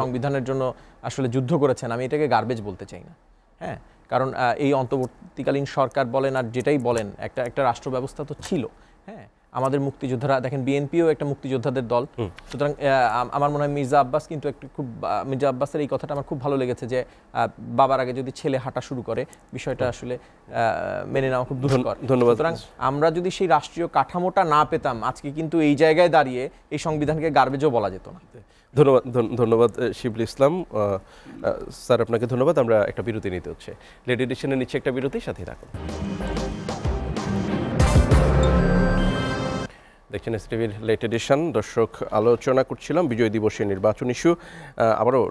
সংবিধানের জন্য আসলে যুদ্ধ করেছেন, আমি এটাকে গার্বেজ বলতে চাই না। হ্যাঁ, কারণ এই অন্তর্বর্তীকালীন সরকার বলেন আর যেটাই বলেন, একটা রাষ্ট্র ব্যবস্থা তো ছিল। হ্যাঁ, আমাদের মুক্তিযোদ্ধারা দেখেন, বিএনপিও একটা মুক্তিযোদ্ধাদের দল। সুতরাং আমার মনে হয় মির্জা আব্বাস কিন্তু মির্জা আব্বাসের এই কথাটা আমার খুব ভালো লেগেছে, যে বাবার আগে যদি ছেলে হাঁটা শুরু করে, বিষয়টা আসলে মেনে নেওয়া খুব দুষ্কর। ধন্যবাদ। সুতরাং আমরা যদি সেই রাষ্ট্রীয় কাঠামোটা না পেতাম, আজকে কিন্তু এই জায়গায় দাঁড়িয়ে এই সংবিধানকে গার্বেজও বলা যেত না। ধন্যবাদ শিবলি ইসলাম স্যার, আপনাকে ধন্যবাদ। আমরা একটা বিরতি নিতে হচ্ছে, লেট এডিশনের নিচে একটা বিরতি, সাথে থাকুন। দেখছেন এসটিভির লেট এডিশন। দর্শক, আলোচনা করছিলাম বিজয় দিবসের নির্বাচন ইস্যু। আবারও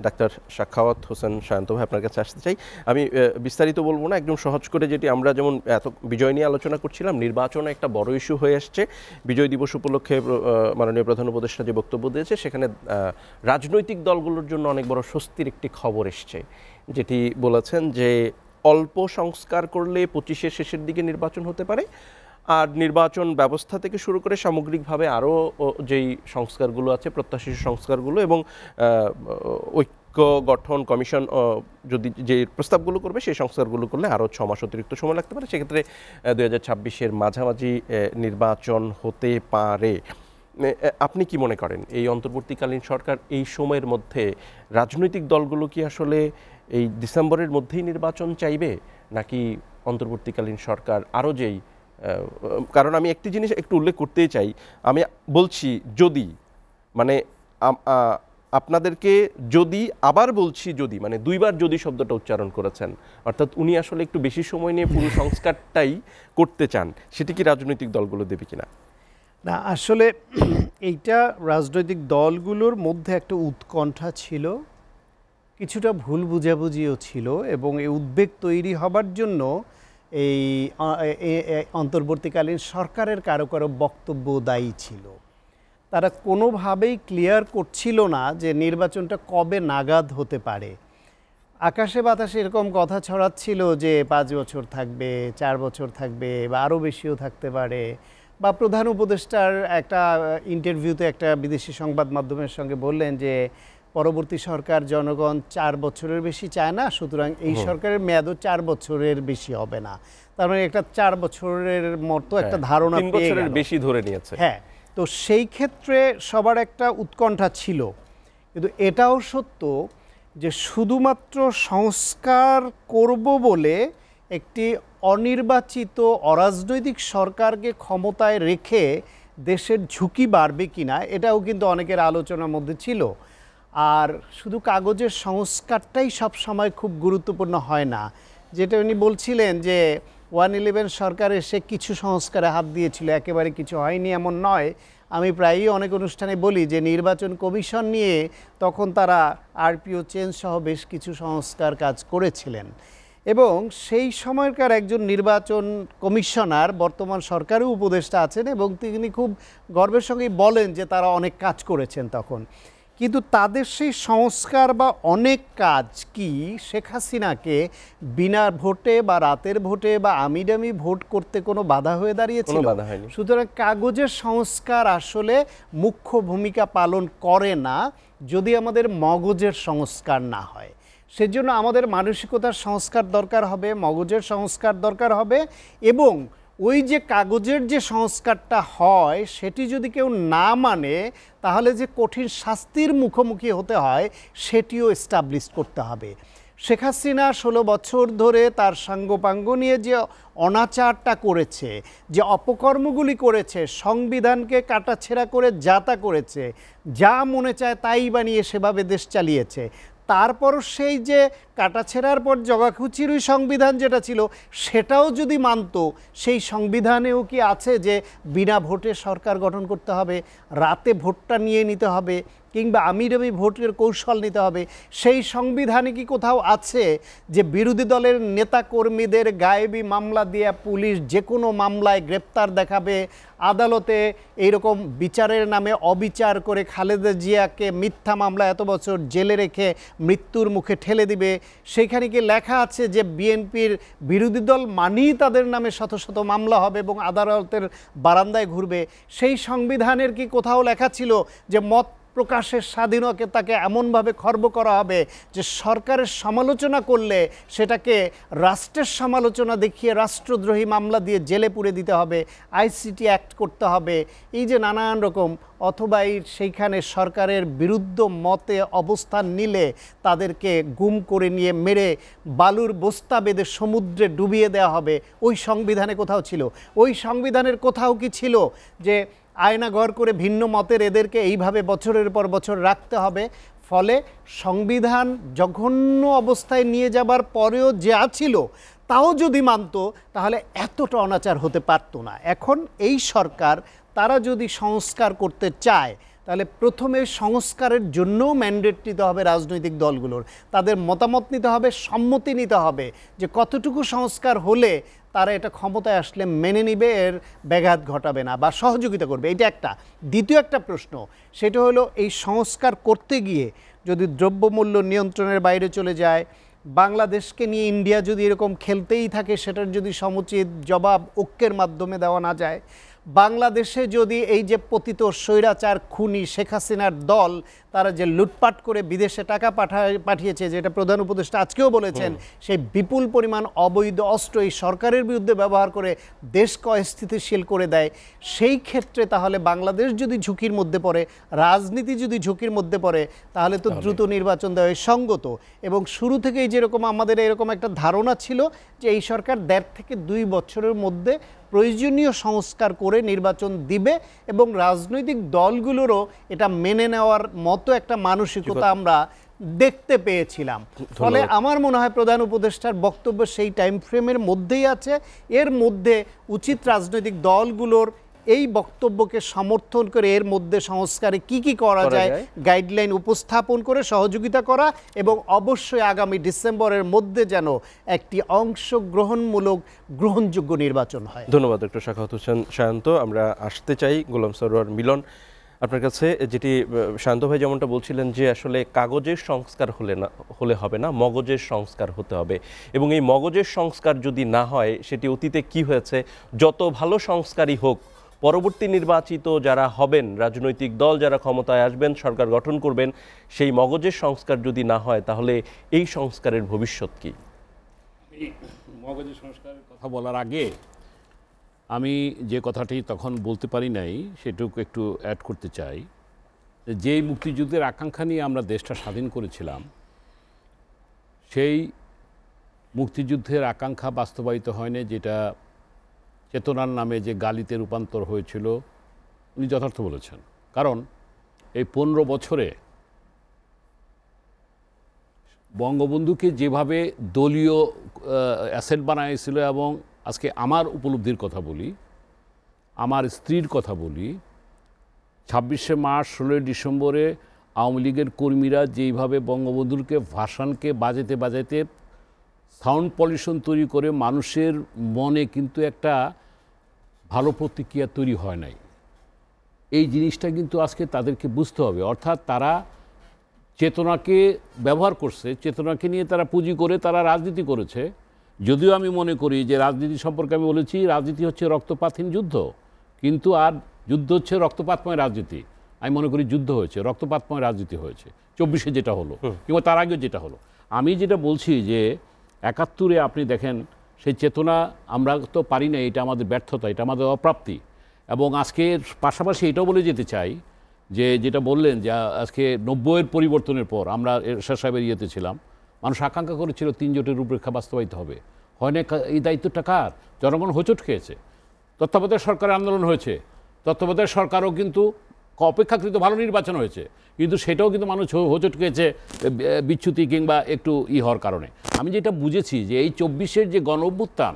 ডাক্তার সাখাওয়াত হোসেন সায়ন্ত ভাই, আপনার কাছে আসতে চাই। আমি বিস্তারিত বলবো না, একদম সহজ করে, যেটি আমরা যেমন এত বিজয় নিয়ে আলোচনা করছিলাম, নির্বাচনে একটা বড় ইস্যু হয়ে আসছে। বিজয় দিবস উপলক্ষে মাননীয় প্রধান উপদেষ্টা যে বক্তব্য দিয়েছে, সেখানে রাজনৈতিক দলগুলোর জন্য অনেক বড় স্বস্তির একটি খবর এসছে, যেটি বলেছেন যে অল্প সংস্কার করলে 25-এর শেষের দিকে নির্বাচন হতে পারে, আর নির্বাচন ব্যবস্থা থেকে শুরু করে সামগ্রিকভাবে আরও যেই সংস্কারগুলো আছে, প্রত্যাশিত সংস্কারগুলো এবং ঐক্য গঠন কমিশন যদি যে প্রস্তাবগুলো করবে, সেই সংস্কারগুলো করলে আরও 6 মাস অতিরিক্ত সময় লাগতে পারে। সেক্ষেত্রে 2026-এর মাঝামাঝি নির্বাচন হতে পারে। আপনি কি মনে করেন, এই অন্তর্বর্তীকালীন সরকার এই সময়ের মধ্যে রাজনৈতিক দলগুলো কি আসলে এই ডিসেম্বরের মধ্যেই নির্বাচন চাইবে, নাকি অন্তর্বর্তীকালীন সরকার আরও যেই, কারণ আমি একটি জিনিস একটু উল্লেখ করতেই চাই, আমি বলছি যদি, মানে আপনাদেরকে যদি, আবার বলছি যদি, মানে 2বার যদি শব্দটা উচ্চারণ করেছেন, অর্থাৎ উনি আসলে একটু বেশি সময় নিয়ে পুরো সংস্কারটাই করতে চান, সেটি কি রাজনৈতিক দলগুলো দেবে কিনা? না, আসলে এইটা রাজনৈতিক দলগুলোর মধ্যে একটা উৎকণ্ঠা ছিল, কিছুটা ভুল বুঝাবুঝিও ছিল, এবং এই উদ্বেগ তৈরি হবার জন্য এই অন্তর্বর্তীকালীন সরকারের কারো কারো বক্তব্য দায়ী ছিল। তারা কোনোভাবেই ক্লিয়ার করছিল না যে নির্বাচনটা কবে নাগাদ হতে পারে। আকাশে বাতাসে এরকম কথা ছড়াচ্ছিল যে 5 বছর থাকবে, 4 বছর থাকবে, বা আরও বেশিও থাকতে পারে। বা প্রধান উপদেষ্টার একটা ইন্টারভিউতে একটা বিদেশি সংবাদ মাধ্যমের সঙ্গে বললেন যে পরবর্তী সরকার জনগণ 4 বছরের বেশি চায় না, সুতরাং এই সরকারের মেয়াদও 4 বছরের বেশি হবে না। তার মানে একটা 4 বছরের মতো একটা ধারণা 3 বছরের বেশি ধরে নিয়েছে। হ্যাঁ, তো সেই ক্ষেত্রে সবার একটা উৎকণ্ঠা ছিল। কিন্তু এটাও সত্য যে শুধুমাত্র সংস্কার করব বলে একটি অনির্বাচিত অরাজনৈতিক সরকারকে ক্ষমতায় রেখে দেশের ঝুঁকি বাড়বে কিনা, এটাও কিন্তু অনেকের আলোচনার মধ্যে ছিল। আর শুধু কাগজের সংস্কারটাই সব সময় খুব গুরুত্বপূর্ণ হয় না। যেটা উনি বলছিলেন যে 111 সরকার এসে কিছু সংস্কারে হাত দিয়েছিল, একেবারে কিছু হয়নি এমন নয়। আমি প্রায়ই অনেক অনুষ্ঠানে বলি যে নির্বাচন কমিশন নিয়ে তখন তারা আরপিও চেঞ্জ সহ বেশ কিছু সংস্কার কাজ করেছিলেন। এবং সেই সময়কার একজন নির্বাচন কমিশনার বর্তমান সরকারের উপদেষ্টা আছেন এবং তিনি খুব গর্বের সঙ্গেই বলেন যে তারা অনেক কাজ করেছেন তখন, কিন্তু তাদের সেই সংস্কার বা অনেক কাজ কি শেখ হাসিনাকে বিনা ভোটে বা রাতের ভোটে বা আমিডামি ভোট করতে কোনো বাধা হয়ে দাঁড়িয়েছিল? কোনো বাধা হয়নি। সুতরাং কাগজের সংস্কার আসলে মুখ্য ভূমিকা পালন করে না যদি আমাদের মগজের সংস্কার না হয়। সেজন্য আমাদের মানসিকতার সংস্কার দরকার হবে, মগজের সংস্কার দরকার হবে, এবং ওই যে কাগজের যে সংস্কারটা হয় সেটি যদি কেউ না মানে তাহলে যে কঠিন শাস্তির মুখোমুখি হতে হয় সেটিও এস্টাবলিশ করতে হবে। শেখ হাসিনা 16 বছর ধরে তার সাঙ্গপাঙ্গ নিয়ে যে অনাচারটা করেছে, যে অপকর্মগুলি করেছে, সংবিধানকে কাটাছেঁড়া করে যাতা করেছে, যা মনে চায় তাই বানিয়ে সেভাবে দেশ চালিয়েছে, তারপরও সেই যে কাটাছেঁড়ার পর জগাখুচির ওই সংবিধান যেটা ছিল সেটাও যদি মানত, সেই সংবিধানেও কি আছে যে বিনা ভোটে সরকার গঠন করতে হবে, রাতে ভোটটা নিয়ে নিতে হবে, কিংবা আমিরামি ভোটের কৌশল নিতে হবে? সেই সংবিধানে কি কোথাও আছে যে বিরোধী দলের নেতাকর্মীদের গায়েবী মামলা দিয়ে পুলিশ যে কোনো মামলায় গ্রেপ্তার দেখাবে, আদালতে এইরকম বিচারের নামে অবিচার করে খালেদা জিয়াকে মিথ্যা মামলা এত বছর জেলে রেখে মৃত্যুর মুখে ঠেলে দিবে? সেখানে কি লেখা আছে যে বিএনপির বিরোধী দল মানেই তাদের নামে শত শত মামলা হবে এবং আদালতের বারান্দায় ঘুরবে? সেই সংবিধানের কি কোথাও লেখা ছিল যে মত প্রকাশের স্বাধীনতাকে এমনভাবে খর্ব করা হবে যে সরকারের সমালোচনা করলে সেটাকে রাষ্ট্রের সমালোচনা দেখিয়ে রাষ্ট্রদ্রোহী মামলা দিয়ে জেলে পুরে দিতে হবে, আইসিটি অ্যাক্ট করতে হবে? এই যে নানান রকম, অথবা এই সেইখানে সরকারের বিরুদ্ধ মতে অবস্থান নিলে তাদেরকে গুম করে নিয়ে মেরে বালুর বস্তা বেঁধে সমুদ্রে ডুবিয়ে দেওয়া হবে, ওই সংবিধানে কোথাও ছিল? ওই সংবিধানের কোথাও কি ছিল যে আয়নাঘর করে ভিন্ন মতের এদেরকে এইভাবে বছরের পর বছর রাখতে হবে? ফলে সংবিধান জঘন্য অবস্থায় নিয়ে যাবার পরেও যা ছিল তাও যদি মানত তাহলে এতটা অনাচার হতে পারত না। এখন এই সরকার তারা যদি সংস্কার করতে চায় তাহলে প্রথমে সংস্কারের জন্যও ম্যান্ডেট নিতে হবে রাজনৈতিক দলগুলোর, তাদের মতামত নিতে হবে, সম্মতি নিতে হবে যে কতটুকু সংস্কার হলে তারা এটা ক্ষমতায় আসলে মেনে নিবে, এর ব্যাঘাত ঘটাবে না বা সহযোগিতা করবে। এটা একটা। দ্বিতীয় একটা প্রশ্ন, সেটা হলো এই সংস্কার করতে গিয়ে যদি দ্রব্যমূল্য নিয়ন্ত্রণের বাইরে চলে যায়, বাংলাদেশকে নিয়ে ইন্ডিয়া যদি এরকম খেলতেই থাকে সেটার যদি সমুচিত জবাব ঐক্যের মাধ্যমে দেওয়া না যায়, বাংলাদেশে যদি এই যে পতিত স্বৈরাচার খুনি শেখ হাসিনার দল তারা যে লুটপাট করে বিদেশে টাকা পাঠিয়েছে, যেটা প্রধান উপদেষ্টা আজকেও বলেছেন, সেই বিপুল পরিমাণ অবৈধ অস্ত্র এই সরকারের বিরুদ্ধে ব্যবহার করে দেশকে অস্থিতিশীল করে দেয়, সেই ক্ষেত্রে তাহলে বাংলাদেশ যদি ঝুঁকির মধ্যে পড়ে, রাজনীতি যদি ঝুঁকির মধ্যে পড়ে, তাহলে তো দ্রুত নির্বাচন দেওয়া সঙ্গত। এবং শুরু থেকেই যেরকম আমাদের এরকম একটা ধারণা ছিল যে এই সরকার 1.5 থেকে 2 বছরের মধ্যে প্রয়োজনীয় সংস্কার করে নির্বাচন দিবে এবং রাজনৈতিক দলগুলোরও এটা মেনে নেওয়ার মতো একটা মানসিকতা আমরা দেখতে পেয়েছিলাম। ফলে আমার মনে হয় প্রধান উপদেষ্টার বক্তব্য সেই টাইম ফ্রেমের মধ্যেই আছে। এর মধ্যে উচিত রাজনৈতিক দলগুলোর এই বক্তব্যকে সমর্থন করে এর মধ্যে সংস্কারে কি কি করা যায় গাইডলাইন উপস্থাপন করে সহযোগিতা করা, এবং অবশ্যই আগামী ডিসেম্বরের মধ্যে যেন একটি অংশগ্রহণমূলক গ্রহণযোগ্য নির্বাচন হয়। ধন্যবাদ ডক্টর সাখাওয়াত হোসেন শান্ত। আমরা আসতে চাই গোলাম সরোয়ার মিলন আপনার কাছে, যেটি শান্ত ভাই যেমনটা বলছিলেন যে আসলে কাগজের সংস্কার হলে হবে না, মগজের সংস্কার হতে হবে, এবং এই মগজের সংস্কার যদি না হয় সেটি অতীতে কি হয়েছে, যত ভালো সংস্কারই হোক পরবর্তী নির্বাচিত যারা হবেন, রাজনৈতিক দল যারা ক্ষমতায় আসবেন, সরকার গঠন করবেন, সেই মগজের সংস্কার যদি না হয় তাহলে এই সংস্কারের ভবিষ্যৎ কি? মগজের সংস্কারের কথা বলার আগে আমি যে কথাটি তখন বলতে পারি নাই সেটুকু একটু অ্যাড করতে চাই। যেই মুক্তিযুদ্ধের আকাঙ্ক্ষা নিয়ে আমরা দেশটা স্বাধীন করেছিলাম, সেই মুক্তিযুদ্ধের আকাঙ্ক্ষা বাস্তবায়িত হয়নি, যেটা চেতনার নামে যে গালিতে রূপান্তর হয়েছিল, উনি যথার্থ বলেছেন। কারণ এই 15 বছরে বঙ্গবন্ধুকে যেভাবে দলীয় অ্যাসেট বানাইছিল, এবং আজকে আমার উপলব্ধির কথা বলি, আমার স্ত্রীর কথা বলি, 26শে মার্চ 16ই ডিসেম্বরে আওয়ামী লীগের কর্মীরা যেইভাবে বঙ্গবন্ধুকে ভাষণকে বাজাতে বাজাতে সাউন্ড পলিউশন তৈরি করে মানুষের মনে কিন্তু একটা ভালো প্রতিক্রিয়া তৈরি হয় নাই। এই জিনিসটা কিন্তু আজকে তাদেরকে বুঝতে হবে। অর্থাৎ তারা চেতনাকে ব্যবহার করছে, চেতনাকে নিয়ে তারা পুঁজি করে তারা রাজনীতি করেছে। যদিও আমি মনে করি যে রাজনীতি সম্পর্কে আমি বলেছি রাজনীতি হচ্ছে রক্তপাতহীন যুদ্ধ, কিন্তু আর যুদ্ধ হচ্ছে রক্তপাতময় রাজনীতি। আমি মনে করি যুদ্ধ হয়েছে, রক্তপাতময় রাজনীতি হয়েছে 24-এ যেটা হলো, কিংবা তার আগেও যেটা হলো। আমি যেটা বলছি যে 71-এ আপনি দেখেন সেই চেতনা আমরা তো পারি না, এটা আমাদের ব্যর্থতা, এটা আমাদের অপ্রাপ্তি। এবং আজকের পাশাপাশি এটাও বলে যেতে চাই যে যেটা বললেন যে আজকে 90-এর পরিবর্তনের পর আমরা এরশাদ সাহেবের ইয়েতে ছিলাম, মানুষ আকাঙ্ক্ষা করেছিল 3 জোটের রূপরেখা বাস্তবায়িত হবে, হয় না। এই দায়িত্বটা কার? জনগণ হোঁচট খেয়েছে। তত্ত্বাবধায়ক সরকারের আন্দোলন হয়েছে, তত্ত্বাবধায়ক সরকারও কিন্তু অপেক্ষাকৃত ভালো নির্বাচন হয়েছে, কিন্তু সেটাও কিন্তু মানুষ হোঁচট খেয়েছে বিচ্যুতি কিংবা একটু হওয়ার কারণে। আমি যেটা বুঝেছি যে এই 24-এর যে গণ অভ্যুত্থান,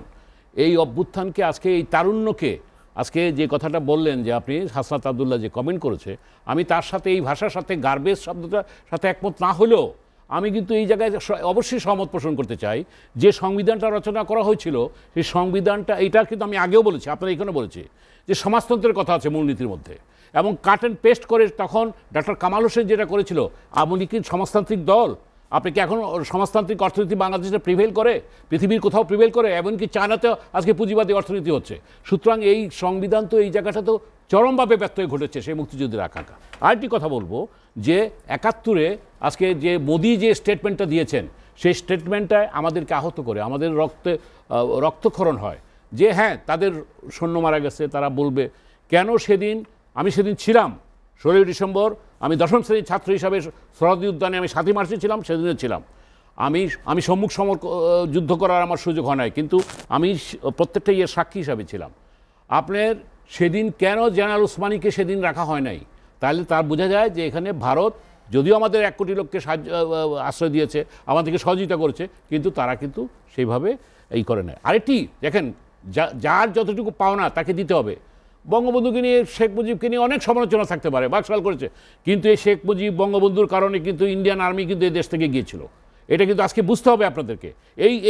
এই অভ্যুত্থানকে আজকে এই তারুণ্যকে আজকে যে কথাটা বললেন যে আপনি হাসনাত আবদুল্লাহ যে কমেন্ট করেছে, আমি তার সাথে এই ভাষার সাথে গার্বেজ শব্দটার সাথে একমত না হলেও আমি কিন্তু এই জায়গায় অবশ্যই সহমত পোষণ করতে চাই যে সংবিধানটা রচনা করা হয়েছিল সেই সংবিধানটা, এইটা কিন্তু আমি আগেও বলেছি, আপনারা এখানে বলেছি যে সমাজতন্ত্রের কথা আছে মূলনীতির মধ্যে, এবং কাট অ্যান্ড পেস্ট করে তখন ডক্টর কামাল হোসেন যেটা করেছিল, আওয়ামী লীগ সমাজতান্ত্রিক দল, আপনি কি এখন সমাজতান্ত্রিক অর্থনীতি বাংলাদেশে প্রিভেল করে? পৃথিবীর কোথাও প্রিভেল করে? এমনকি চায়নাতেও আজকে পুঁজিবাদী অর্থনীতি হচ্ছে। সুতরাং এই সংবিধান তো এই জায়গাটা তো চরমভাবে ব্যত্যয় ঘটেছে সেই মুক্তিযুদ্ধের আকাঙ্ক্ষা। আরেকটি কথা বলবো যে 71-এ আজকে যে মোদি যে স্টেটমেন্টটা দিয়েছেন, সেই স্টেটমেন্টটায় আমাদেরকে আহত করে, আমাদের রক্তক্ষরণ হয় যে হ্যাঁ তাদের সৈন্য মারা গেছে, তারা বলবে কেন সেদিন, আমি সেদিন ছিলাম 16ই ডিসেম্বর, আমি 10ম শ্রেণীর ছাত্র হিসাবে সরোয়ার্দী উদ্যানে আমি 7ই মার্চে ছিলাম, সেদিনে ছিলাম। আমি সম্মুখ যুদ্ধ করার আমার সুযোগ হয় নাই, কিন্তু আমি প্রত্যেকটা সাক্ষী হিসাবে ছিলাম। আপনার সেদিন কেন জেনারেল ওসমানীকে সেদিন রাখা হয় নাই? তাহলে তার বোঝা যায় যে এখানে ভারত যদিও আমাদের 1 কোটি লোককে আশ্রয় দিয়েছে, আমাদেরকে সহযোগিতা করেছে, কিন্তু তারা কিন্তু সেইভাবে এই করে নেয়। আরেকটি দেখেন, যার যতটুকু পাওনা তাকে দিতে হবে। বঙ্গবন্ধুকে নিয়ে, শেখ মুজিবকে নিয়ে অনেক সমালোচনা থাকতে পারে, বাকশাল করেছে, কিন্তু এই শেখ মুজিব বঙ্গবন্ধুর কারণে কিন্তু ইন্ডিয়ান আর্মি কিন্তু এই দেশ থেকে গিয়েছিল। এটা কিন্তু আজকে বুঝতে হবে আপনাদেরকে।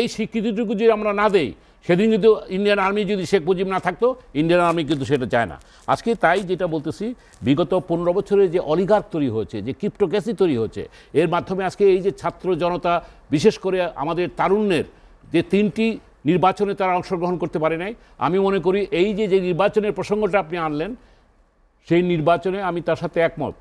এই স্বীকৃতিটুকু যদি আমরা না দেই, সেদিন কিন্তু ইন্ডিয়ান আর্মি যদি শেখ মুজিব না থাকতো, ইন্ডিয়ান আর্মি কিন্তু সেটা চায় না। আজকে তাই যেটা বলতেছি, বিগত 15 বছরে যে অলিগার্ক তৈরি হয়েছে, যে ক্রিপ্টোক্রেসি তৈরি হয়েছে, এর মাধ্যমে আজকে এই যে ছাত্র জনতা, বিশেষ করে আমাদের তারুণ্যের যে 3টি নির্বাচনে তারা অংশগ্রহণ করতে পারে নাই, আমি মনে করি এই যে নির্বাচনের প্রসঙ্গটা আপনি আনলেন, সেই নির্বাচনে আমি তার সাথে একমত।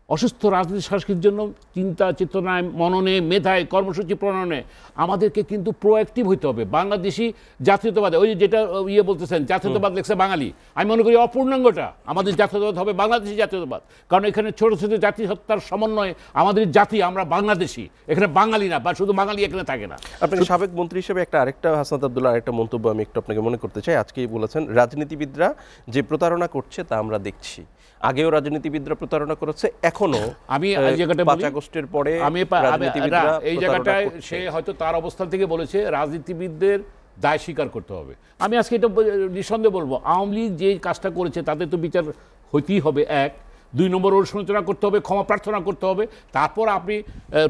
অসুস্থ রাজনীতি সংস্কৃতির জন্য চিন্তা চেতনায়, মননে, মেধায়, কর্মসূচি প্রণয়নে আমাদেরকে কিন্তু প্রোঅ্যাক্টিভ হইতে হবে। বাংলাদেশি জাতীয়তাবাদ, ওই যেটা বলতেছেন জাতীয়তাবাদ লেখছে বাঙালি, আমি মনে করি অপূর্ণাঙ্গটা। আমাদের জাতীয়তাবাদ হবে বাংলাদেশি জাতীয়তাবাদ, কারণ এখানে ছোট ছোট জাতিসত্তার সমন্বয়ে আমাদের জাতি, আমরা বাংলাদেশি, এখানে বাঙালি না, বা শুধু বাঙালি এখানে থাকে না। আপনাকে সাবেক মন্ত্রী হিসেবে আরেকটা হাসনাত আবদুল্লাহ আরেকটা মন্তব্য আমি একটু আপনাকে মনে করতে চাই। আজকেই বলেছেন রাজনীতিবিদরা যে প্রতারণা করছে তা আমরা দেখছি, আগেও রাজনীতিবিদরা প্রতারণা করেছে, এখনো। আমি এই জায়গাটা 5 আগস্টের পরে এই জায়গাটায় সে হয়তো তার অবস্থান থেকে বলেছে রাজনীতিবিদদের দায় স্বীকার করতে হবে। আমি আজকে এটা নিঃসন্দেহে বলবো, আওয়ামী লীগ যে কাজটা করেছে তাদের তো বিচার হইতেই হবে। 1, 2 নম্বর অনুশোচনা করতে হবে, ক্ষমা প্রার্থনা করতে হবে, তারপর আপনি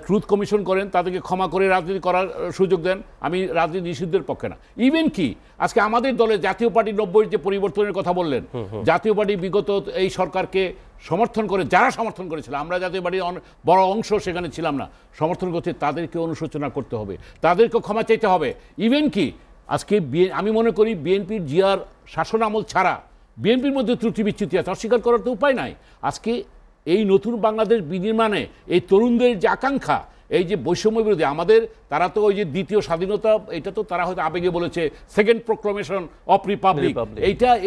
ট্রুথ কমিশন করেন, তাদেরকে ক্ষমা করে রাজনীতি করার সুযোগ দেন। আমি রাজনীতি নিষিদ্ধের পক্ষে না। ইভেন কি আজকে আমাদের দলে জাতীয় পার্টি 90-এর যে পরিবর্তনের কথা বললেন, জাতীয় পার্টি বিগত এই সরকারকে সমর্থন করে, যারা সমর্থন করেছিল, আমরা জাতীয় পার্টির বড় অংশ সেখানে ছিলাম না, সমর্থন করছে, তাদেরকে অনুশোচনা করতে হবে, তাদেরকে ক্ষমা চাইতে হবে। ইভেন কি আজকে আমি মনে করি বিএনপির জিয়ার শাসন আমল ছাড়া বিএনপির মধ্যে ত্রুটি বিচ্যুতি আছে, অস্বীকার করার তো উপায় নাই। আজকে এই নতুন বাংলাদেশ বিনির্মাণে এই তরুণদের যে আকাঙ্ক্ষা, এই যে বৈষম্য বিরোধী আমাদের, তারা তো ওই যে দ্বিতীয় স্বাধীনতা, এটা তো তারা হয়তো আবেগে বলেছে সেকেন্ড প্রোক্লামেশন অফ রিপাবলিক,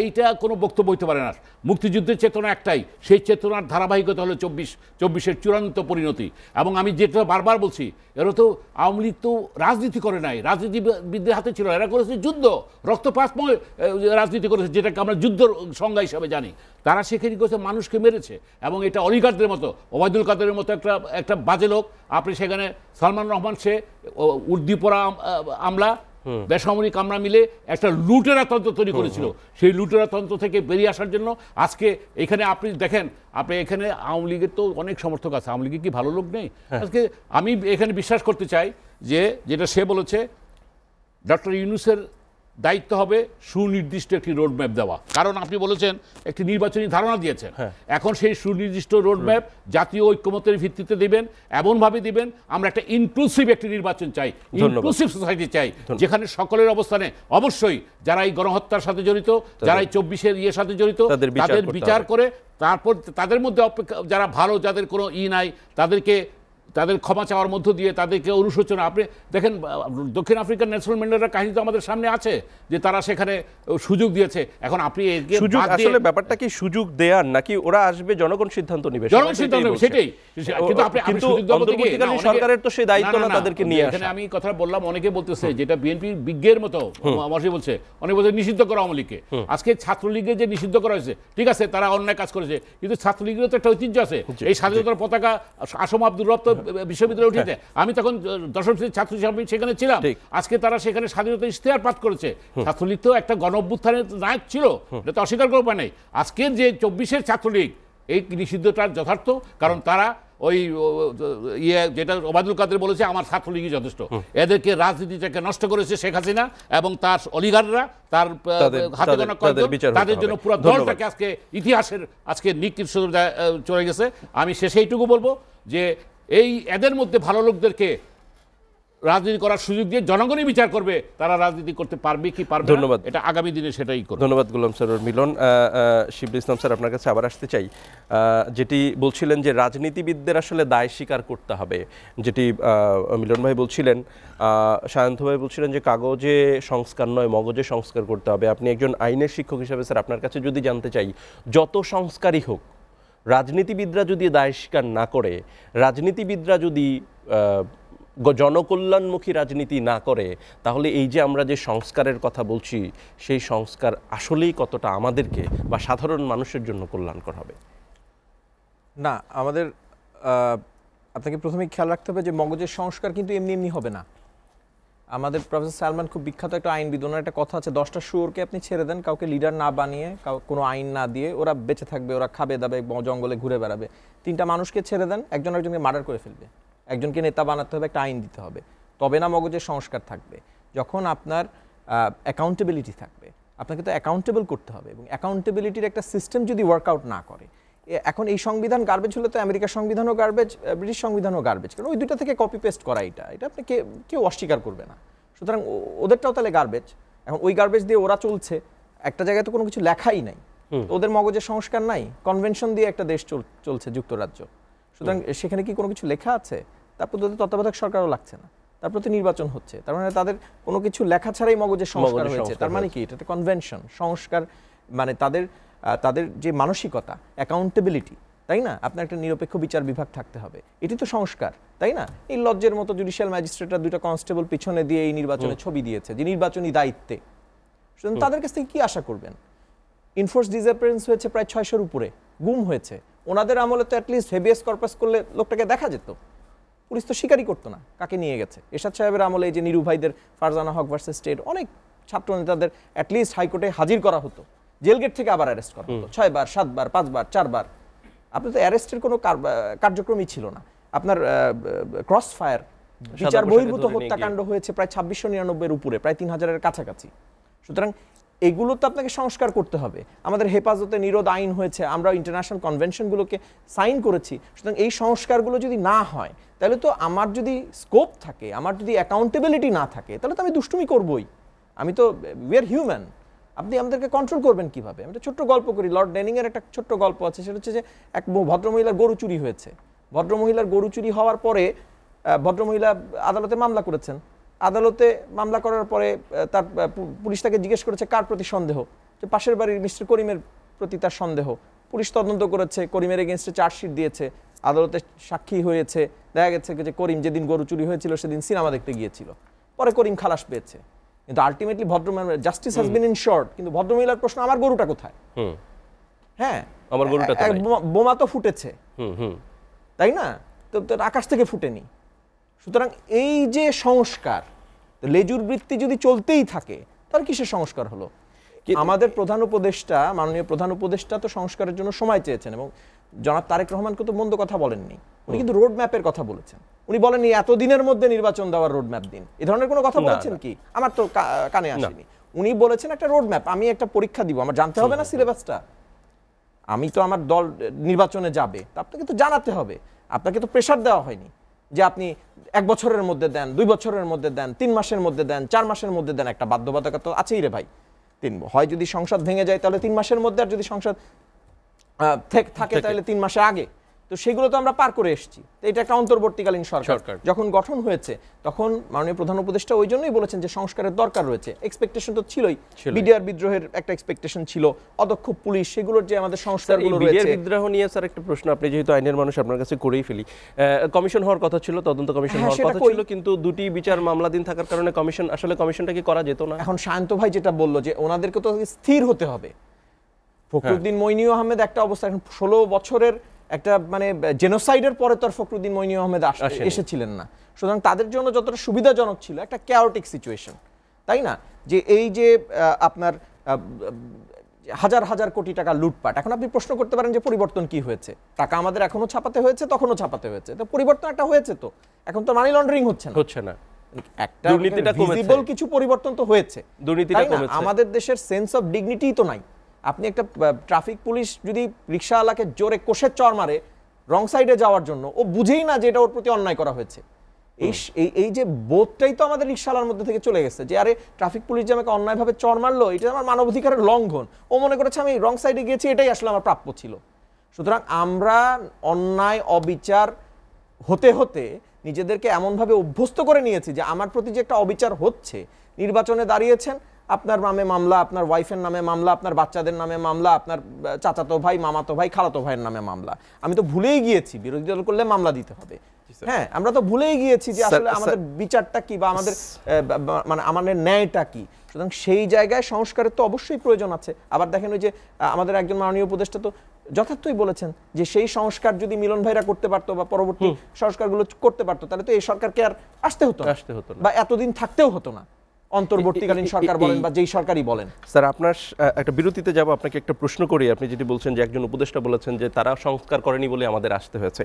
এইটা কোনো বক্তব্য হইতে পারে না। মুক্তিযুদ্ধের চেতনা একটাই, সেই চেতনার ধারাবাহিকতা হলো 24-এর চূড়ান্ত পরিণতি। এবং আমি যেটা বারবার বলছি, এরা তো আওয়ামী লীগ তো রাজনীতি করে নাই, রাজনীতিবিদদের হাতে ছিল, এরা করেছে যুদ্ধ, রক্তপাতময় রাজনীতি করেছে, যেটাকে আমরা যুদ্ধ সংজ্ঞা হিসাবে জানি। তারা সেখানে করেছে, মানুষকে মেরেছে, এবং এটা অলিগারদের মতো, ওবায়দুল কাদেরের মতো একটা বাজে লোক, আপনি সেখানে সালমান রহমান, সে উর্দিপরা আমলা, বেসামরিক আমরা মিলে একটা লুটেরা তন্ত্র তৈরি করেছিল। সেই লুটেরা তন্ত্র থেকে বেরিয়ে আসার জন্য আজকে এখানে আপনি দেখেন, আপনি এখানে আওয়ামী লীগের তো অনেক সমর্থক আছে, আওয়ামী লীগের কি ভালো লোক নেই? আজকে আমি এখানে বিশ্বাস করতে চাই যে যেটা সে বলেছে, ডক্টর ইউনূসের দায়িত্ব হবে সুনির্দিষ্ট একটি রোডম্যাপ দেওয়া, কারণ আপনি বলেছেন একটি নির্বাচনী ধারণা দিয়েছেন। এখন সেই সুনির্দিষ্ট রোডম্যাপ জাতীয় ঐক্যমতের ভিত্তিতে দিবেন, এমনভাবে দিবেন আমরা একটা ইনক্লুসিভ একটি নির্বাচন চাই, ইনক্লুসিভ সোসাইটি চাই, যেখানে সকলের অবস্থানে অবশ্যই যারা এই গণহত্যার সাথে জড়িত, যারা এই 24-এর ইয়ের সাথে জড়িত তাদের বিচার করে, তারপর তাদের মধ্যে যারা ভালো, যাদের কোনো নাই, তাদের ক্ষমা চাওয়ার মধ্য দিয়ে তাদেরকে অনুশোচনা। আপনি দেখেন দক্ষিণ আফ্রিকার নেলসন ম্যান্ডেলার কাহিনী তো আমাদের সামনে আছে, যে তারা সেখানে সুযোগ দিয়েছে। এখন আপনি সুযোগ, আসলে ব্যাপারটা কি সুযোগ দেয়ার নাকি ওরা আসবে জনগণ সিদ্ধান্ত নেবে? জনগণ সিদ্ধান্ত নেবে, সেটাই। কিন্তু অন্তর্বর্তীকালীন সরকারের তো সেই দায়িত্ব না তাদেরকে নিয়ে আসা। এখানে আমি কথা বললাম, অনেকে বলতেছে যেটা বিএনপির বিজ্ঞের মতো মশাই বলছে, অনেক বলছে নিষিদ্ধ করা আওয়ামী লীগকে। আজকে ছাত্রলীগে যে নিষিদ্ধ করা হয়েছে, ঠিক আছে তারা অন্যায় কাজ করেছে, কিন্তু ছাত্রলীগেরও তো একটা ঐতিহ্য আছে। এই স্বাধীনতার পতাকা আসম আব্দুর রব তো বিশ্ববিদ্যালয়ে উঠেছে, আমি তখন দশম শ্রেণীর ছাত্র হিসাবে সেখানে ছিলাম। আজকে তারা সেখানে স্বাধীনতা ইশতেহার পাঠ করেছে। ছাত্রলীগ তো একটা গণ অভ্যুত্থানের নায়ক ছিল, এটা তো অস্বীকার করার উপায় নেই। আজকের যে 24-এর ছাত্রলীগ, এই নিষিদ্ধটা যথার্থ, কারণ তারা ওই যেটা ওবায়দুল কাদের বলেছে আমার ছাত্রলীগই যথেষ্ট। এদেরকে রাজনীতিটাকে নষ্ট করেছে শেখ হাসিনা এবং তার অলিগাররা, তার হাতে গোনা কয়েকজন, তাদের জন্য পুরো দলটাকে আজকে ইতিহাসের আজকে নিকৃষ্ট চলে গেছে। আমি শেষে এইটুকু বলবো যে এই এদের মধ্যে ভালো লোকদেরকে রাজনীতি করার সুযোগ দিয়ে জনগণই বিচার করবে তারা রাজনীতি করতে পারবে কি পারবে। ধন্যবাদ, এটা আগামী দিনে সেটাই করবে। ধন্যবাদ গোলাম সরোয়ার মিলন। শিবলি ইসলাম স্যার, আপনার কাছে আবার আসতে চাই। যেটি বলছিলেন যে রাজনীতিবিদদের আসলে দায় স্বীকার করতে হবে, যেটি মিলন ভাই বলছিলেন, সায়ন্ত ভাই বলছিলেন যে কাগজে সংস্কার নয় মগজে সংস্কার করতে হবে। আপনি একজন আইনের শিক্ষক হিসেবে স্যার আপনার কাছে যদি জানতে চাই, যত সংস্কারই হোক, রাজনীতিবিদরা যদি দায় স্বীকার না করে, রাজনীতিবিদরা যদি জনকল্যাণমুখী রাজনীতি না করে, তাহলে এই যে আমরা যে সংস্কারের কথা বলছি, সেই সংস্কার আসলেই কতটা আমাদেরকে বা সাধারণ মানুষের জন্য কল্যাণকর হবে? না, আমাদের আপনাকে প্রথমেই খেয়াল রাখতে হবে যে মগজের সংস্কার কিন্তু এমনি এমনি হবে না। আমাদের প্রফেসর সালমান খুব বিখ্যাত একটা আইনবিদ, ওনার একটা কথা আছে, 10টা শুয়োরকে আপনি ছেড়ে দেন, কাউকে লিডার না বানিয়ে, কোনো আইন না দিয়ে, ওরা বেঁচে থাকবে, ওরা খাবে দাবে, জঙ্গলে ঘুরে বেড়াবে। 3টা মানুষকে ছেড়ে দেন, একজন একজনকে মার্ডার করে ফেলবে, একজনকে নেতা বানাতে হবে, একটা আইন দিতে হবে, তবে না মগজের সংস্কার থাকবে। যখন আপনার অ্যাকাউন্টেবিলিটি থাকবে, আপনাকে তো অ্যাকাউন্টেবল করতে হবে, এবং অ্যাকাউন্টেবিলিটির একটা সিস্টেম যদি ওয়ার্কআউট না করে, এখন এই সংবিধান গার্বেজ হলে তো আমেরিকার সংবিধানও গার্বেজ, ব্রিটিশ সংবিধানও গার্বেজ, কারণ ওই দুটো থেকে কপি পেস্ট করা, এটা আপনি কেউ অস্বীকার করবে না। সুতরাং ওদেরটাও তাহলে গার্বেজ। এখন ওই গার্বেজ দিয়ে ওরা চলছে, একটা জায়গায় তো কোনো কিছু লেখাই নাই, ওদের মগজের সংস্কার নাই, কনভেনশন দিয়ে একটা দেশ চলছে যুক্তরাজ্য, সুতরাং সেখানে কি কোনো কিছু লেখা আছে? তারপর তাদের তত্ত্বাবধায়ক সরকারও লাগছে না, তারপর তো নির্বাচন হচ্ছে, তার মানে তাদের কোনো কিছু লেখা ছাড়াই মগজের সংস্কার হয়েছে। তার মানে কি? এটা একটা কনভেনশন সংস্কার, মানে তাদের যে মানসিকতা, অ্যাকাউন্টেবিলিটি, তাই না? আপনার একটা নিরপেক্ষ বিচার বিভাগ থাকতে হবে, এটি তো সংস্কার, তাই না? এই লজ্জের মতো জুডিশিয়াল ম্যাজিস্ট্রেটরা 2টা কনস্টেবল পিছনে দিয়ে এই নির্বাচনে ছবি দিয়েছে, যে নির্বাচনী দায়িত্বে, সুতরাং তাদের কাছ থেকে কি আশা করবেন? ইনফোর্স ডিসঅ্যাপিয়ারেন্স হয়েছে প্রায় 600-র উপরে, গুম হয়েছে। ওনাদের আমলে তো অ্যাটলিস্ট হেভিয়াস কর্পাস করলে লোকটাকে দেখা যেত, পুলিশ তো স্বীকারই করতো না কাকে নিয়ে গেছে। এরশাদ সাহেবের আমলে এই যে নিরু ভাইদের, ফারজানা হক ভার্সেস স্টেট, অনেক ছাত্র নেতাদের অ্যাটলিস্ট হাইকোর্টে হাজির করা হতো, জেলগেট থেকে আবার অ্যারেস্ট করা হতো 6 বার, 7 বার, 5 বার, 4 বার। আপনার তো অ্যারেস্টের কোনো কার্যক্রমই ছিল না। আপনার ক্রস ফায়ার, বিচার বহির্ভূত হত্যাকাণ্ড হয়েছে প্রায় 2699-এর উপরে, প্রায় 3000-এর কাছাকাছি। সুতরাং এগুলো তো আপনাকে সংস্কার করতে হবে। আমাদের হেফাজতে নিরোধ আইন হয়েছে, আমরা ইন্টারন্যাশনাল কনভেনশনগুলোকে সাইন করেছি। সুতরাং এই সংস্কারগুলো যদি না হয়, তাহলে তো আমার যদি স্কোপ থাকে, আমার যদি অ্যাকাউন্টেবিলিটি না থাকে, তাহলে তো আমি দুষ্টুমি করবই। আমি তো, উই আর হিউম্যান, আপনি আমাদেরকে কন্ট্রোল করবেন কিভাবে? আমি একটা ছোট্ট গল্প করি, লর্ড ডেনিংয়ের একটা ছোট্ট গল্প আছে, সেটা হচ্ছে যে এক ভদ্রমহিলার গরু চুরি হয়েছে। ভদ্রমহিলার গরু চুরি হওয়ার পরে ভদ্রমহিলা আদালতে মামলা করেছেন। আদালতে মামলা করার পরে তার পুলিশ তাকে জিজ্ঞেস করেছে কার প্রতি সন্দেহ, যে পাশের বাড়ির মিস্টার করিমের প্রতি তার সন্দেহ। পুলিশ তদন্ত করেছে, করিমের এগেনস্টে চার্জশিট দিয়েছে, আদালতে সাক্ষী হয়েছে, দেখা গেছে যে করিম যেদিন গরু চুরি হয়েছিল সেদিন সিনেমা দেখতে গিয়েছিল, পরে করিম খালাস পেয়েছে। কিন্তু আলটিমেটলি ভদ্রমহিলা, জাস্টিস হ্যাজ বিন ইনশর্ড, কিন্তু ভদ্রমহিলার প্রশ্ন, আমার গরুটা কোথায়? হ্যাঁ, আমার গরুটা বোমা তো ফুটেছে, তাই না? তো আকাশ থেকে ফুটেনি। সুতরাং এই যে সংস্কার, লেজুর বৃত্তি যদি চলতেই থাকে, তাহলে কিসের সংস্কার হলো? আমাদের প্রধান উপদেষ্টা, মাননীয় প্রধান উপদেষ্টা তো সংস্কারের জন্য সময় চেয়েছেন, এবং জনাব তারেক রহমানকে তো মন্দ কথা বলেননি, উনি কিন্তু রোড ম্যাপের কথা বলেছেন। উনি বলেননি এতদিনের মধ্যে নির্বাচন দেওয়ার রোড ম্যাপ দিন, এ ধরনের কোনো কথা বলেছেন কি? আমার তো কানে আসেনি। উনি বলেছেন একটা রোড ম্যাপ, আমি একটা পরীক্ষা দিব, আমার জানতে হবে না সিলেবাসটা? আমি তো আমার দল নির্বাচনে যাবে, তা আপনাকে তো জানাতে হবে। আপনাকে তো প্রেশার দেওয়া হয়নি যে আপনি 1 বছরের মধ্যে দেন, 2 বছরের মধ্যে দেন, 3 মাসের মধ্যে দেন, 4 মাসের মধ্যে দেন। একটা বাধ্যবাধকতা তো আছেই রে ভাই। হয় যদি সংসদ ভেঙে যায় তাহলে 3 মাসের মধ্যে, আর যদি সংসদ থাকে তাহলে 3 মাসে আগে। তো সেগুলো তো আমরা পার করে এসেছি। তো এটা একটা অন্তর্বর্তীকালীন সরকার যখন গঠন হয়েছে তখন মাননীয় প্রধান উপদেষ্টা ওই জন্যই বলেছেন যে সংস্কারের দরকার রয়েছে। এক্সপেকটেশন তো ছিলই, বিডিআর বিদ্রোহের একটা এক্সপেকটেশন ছিল, অদক্ষ পুলিশ, সেগুলোর যে আমাদের সংস্কারগুলো রয়েছে। বিডিআর বিদ্রোহ নিয়ে স্যার একটা প্রশ্ন, আপনি যেহেতু আইনের মানুষ আপনার কাছে করেই ফেলি। কমিশন হওয়ার কথা ছিল, তদন্ত কমিশন হওয়ার কথা ছিল, কিন্তু দুটি বিচার মামলাধীন থাকার কারণে কমিশনটা কি করা যেত না? এখন শান্ত ভাই যেটা বললো যে ওনাদেরকে তো স্থির হতে হবে। ফখরুদ্দিন মইনি আহমেদ একটা অবস্থা, এখন 16 বছরের একটা মানে জেনোসাইডের পরে তো আর ফখরুদ্দিন মইনি আহমেদ এসেছিলেন না। সুতরাং তাদের জন্য যতটা সুবিধাজনক ছিল একটা ক্যাওটিক সিচুয়েশন, তাই না? যে এই যে আপনার হাজার হাজার কোটি টাকা লুটপাট, এখন আপনি প্রশ্ন করতে পারেন যে পরিবর্তন কি হয়েছে? টাকা আমাদের এখনো ছাপাতে হয়েছে, তখনও ছাপাতে হয়েছে, তো পরিবর্তন একটা হয়েছে। তো এখন তো মানি লন্ডারিং হচ্ছে না, একটা ভিজিবল কিছু পরিবর্তন তো হয়েছে। দুর্নীতিটা কমেছে। আমাদের দেশের সেন্স অফ ডিগনিটি তো নাই। আপনি একটা ট্রাফিক পুলিশ যদি রিকশাওয়ালাকে জোরে কোষের চর মারে রং সাইডে যাওয়ার জন্য, ও বুঝেই না যে এটা ওর প্রতি অন্যায় করা হয়েছে। এই যে বোধটাই তো আমাদের রিকশাওয়ালার মধ্যে থেকে চলে গেছে যে আরে ট্রাফিক পুলিশ যে আমাকে অন্যায়ভাবে চর মারলো, এটা আমার মানবাধিকারের লঙ্ঘন। ও মনে করেছে আমি রং সাইডে গিয়েছি, এটাই আসলে আমার প্রাপ্য ছিল। সুতরাং আমরা অন্যায় অবিচার হতে হতে নিজেদেরকে এমনভাবে অভ্যস্ত করে নিয়েছি যে আমার প্রতি যে একটা অবিচার হচ্ছে, নির্বাচনে দাঁড়িয়েছেন, আপনার নামে মামলা, আপনার ওয়াইফের নামে মামলা, আপনার বাচ্চাদের নামে মামলা, আপনার চাচাতো ভাই, মামাতো ভাই, খালাতো ভাইয়ের নামে মামলা। আমি তো ভুলেই গিয়েছি বিরোধী দল করলে মামলা দিতে হবে। হ্যাঁ, আমরা তো ভুলেই গিয়েছি যে আসলে আমাদের বিচারটা কি বা আমাদের মানে আমাদের ন্যায়টা কি। সুতরাং সেই জায়গায় সংস্কারের তো অবশ্যই প্রয়োজন আছে। আবার দেখেন ওই যে আমাদের একজন মাননীয় উপদেষ্টা তো যথার্থই বলেছেন যে সেই সংস্কার যদি মিলন ভাইরা করতে পারতো বা পরবর্তী সংস্কারগুলো করতে পারতো তাহলে তো এই সরকারকে আর আসতে হতো না বা এতদিন থাকতেও হতো না। অন্তর্বর্তীকালীন সরকার বলেন বা যেই সরকারই বলেন। স্যার আপনার একটা বিরতিতে যাব, আপনাকে একটা প্রশ্ন করি। আপনি যেটি বলছেন যে একজন উপদেষ্টা বলেছেন যে তারা সংস্কার করেনি বলে আমাদের আসতে হয়েছে।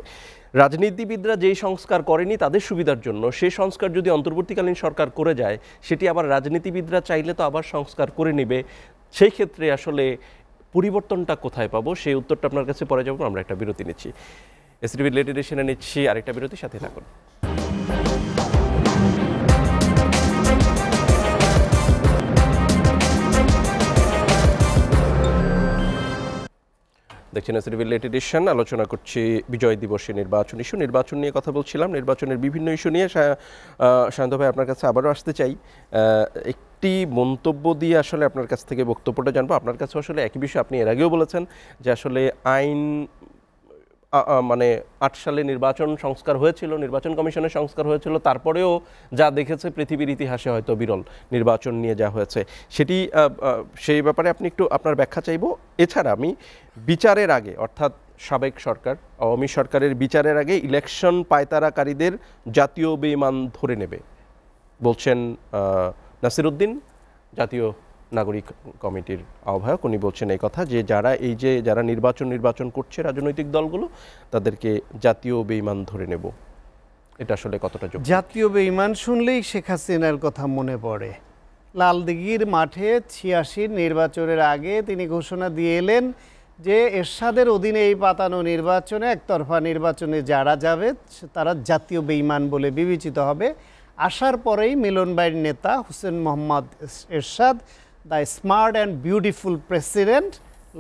রাজনীতিবিদরা যেই সংস্কার করেনি তাদের সুবিধার জন্য, সেই সংস্কার যদি অন্তর্বর্তীকালীন সরকার করে যায়, সেটি আবার রাজনীতিবিদরা চাইলে তো আবার সংস্কার করে নেবে। সেই ক্ষেত্রে আসলে পরিবর্তনটা কোথায় পাবো, সেই উত্তরটা আপনার কাছে পরে যাবো। আমরা একটা বিরতি নিচ্ছি, এসটিভি লেট এডিশনে নিচ্ছি আরেকটা বিরতি, সাথে থাকুন। দেখছেন এসটিভি লেট এডিশন। আলোচনা করছি বিজয় দিবসে নির্বাচন ইস্যু, নির্বাচন নিয়ে কথা বলছিলাম। নির্বাচনের বিভিন্ন ইস্যু নিয়ে শান্ত ভাই আপনার কাছে আবারও আসতে চাই। একটি মন্তব্য দিয়ে আসলে আপনার কাছ থেকে বক্তব্যটা জানবো। আপনার কাছে আসলে একই বিষয় আপনি এর আগেও বলেছেন যে আসলে আইন মানে 8 সালে নির্বাচন সংস্কার হয়েছিল, নির্বাচন কমিশনের সংস্কার হয়েছিল, তারপরেও যা দেখেছে পৃথিবীর ইতিহাসে হয়তো বিরল নির্বাচন নিয়ে যা হয়েছে সেটি, সেই ব্যাপারে আপনি একটু আপনার ব্যাখ্যা চাইব। এছাড়া আমি বিচারের আগে, অর্থাৎ সাবেক সরকার আওয়ামী সরকারের বিচারের আগে ইলেকশন পায়তারাকারীদের জাতীয় বেঈমান ধরে নেবে বলছেন নাসির উদ্দিন, জাতীয় নাগরিক কমিটির আহ্বায়ক। উনি বলছেন এই কথা যে যারা নির্বাচন করছে রাজনৈতিক দলগুলো, তাদেরকে জাতীয় বেঈমান ধরে নেব। এটা আসলে কতটা যোগ্য? জাতীয় বেঈমান শুনলেই শেখ হাসিনার কথা মনে পড়ে। লালদিঘির মাঠে 86 নির্বাচনের আগে তিনি ঘোষণা দিয়ে এলেন যে এরশাদের অধীনে এই পাতানো নির্বাচনে, একতরফা নির্বাচনে যারা যাবে তারা জাতীয় বেঈমান বলে বিবেচিত হবে। আসার পরেই মিলন ভাইয়ের নেতা Hussain Muhammad Ershad, the smart and beautiful president,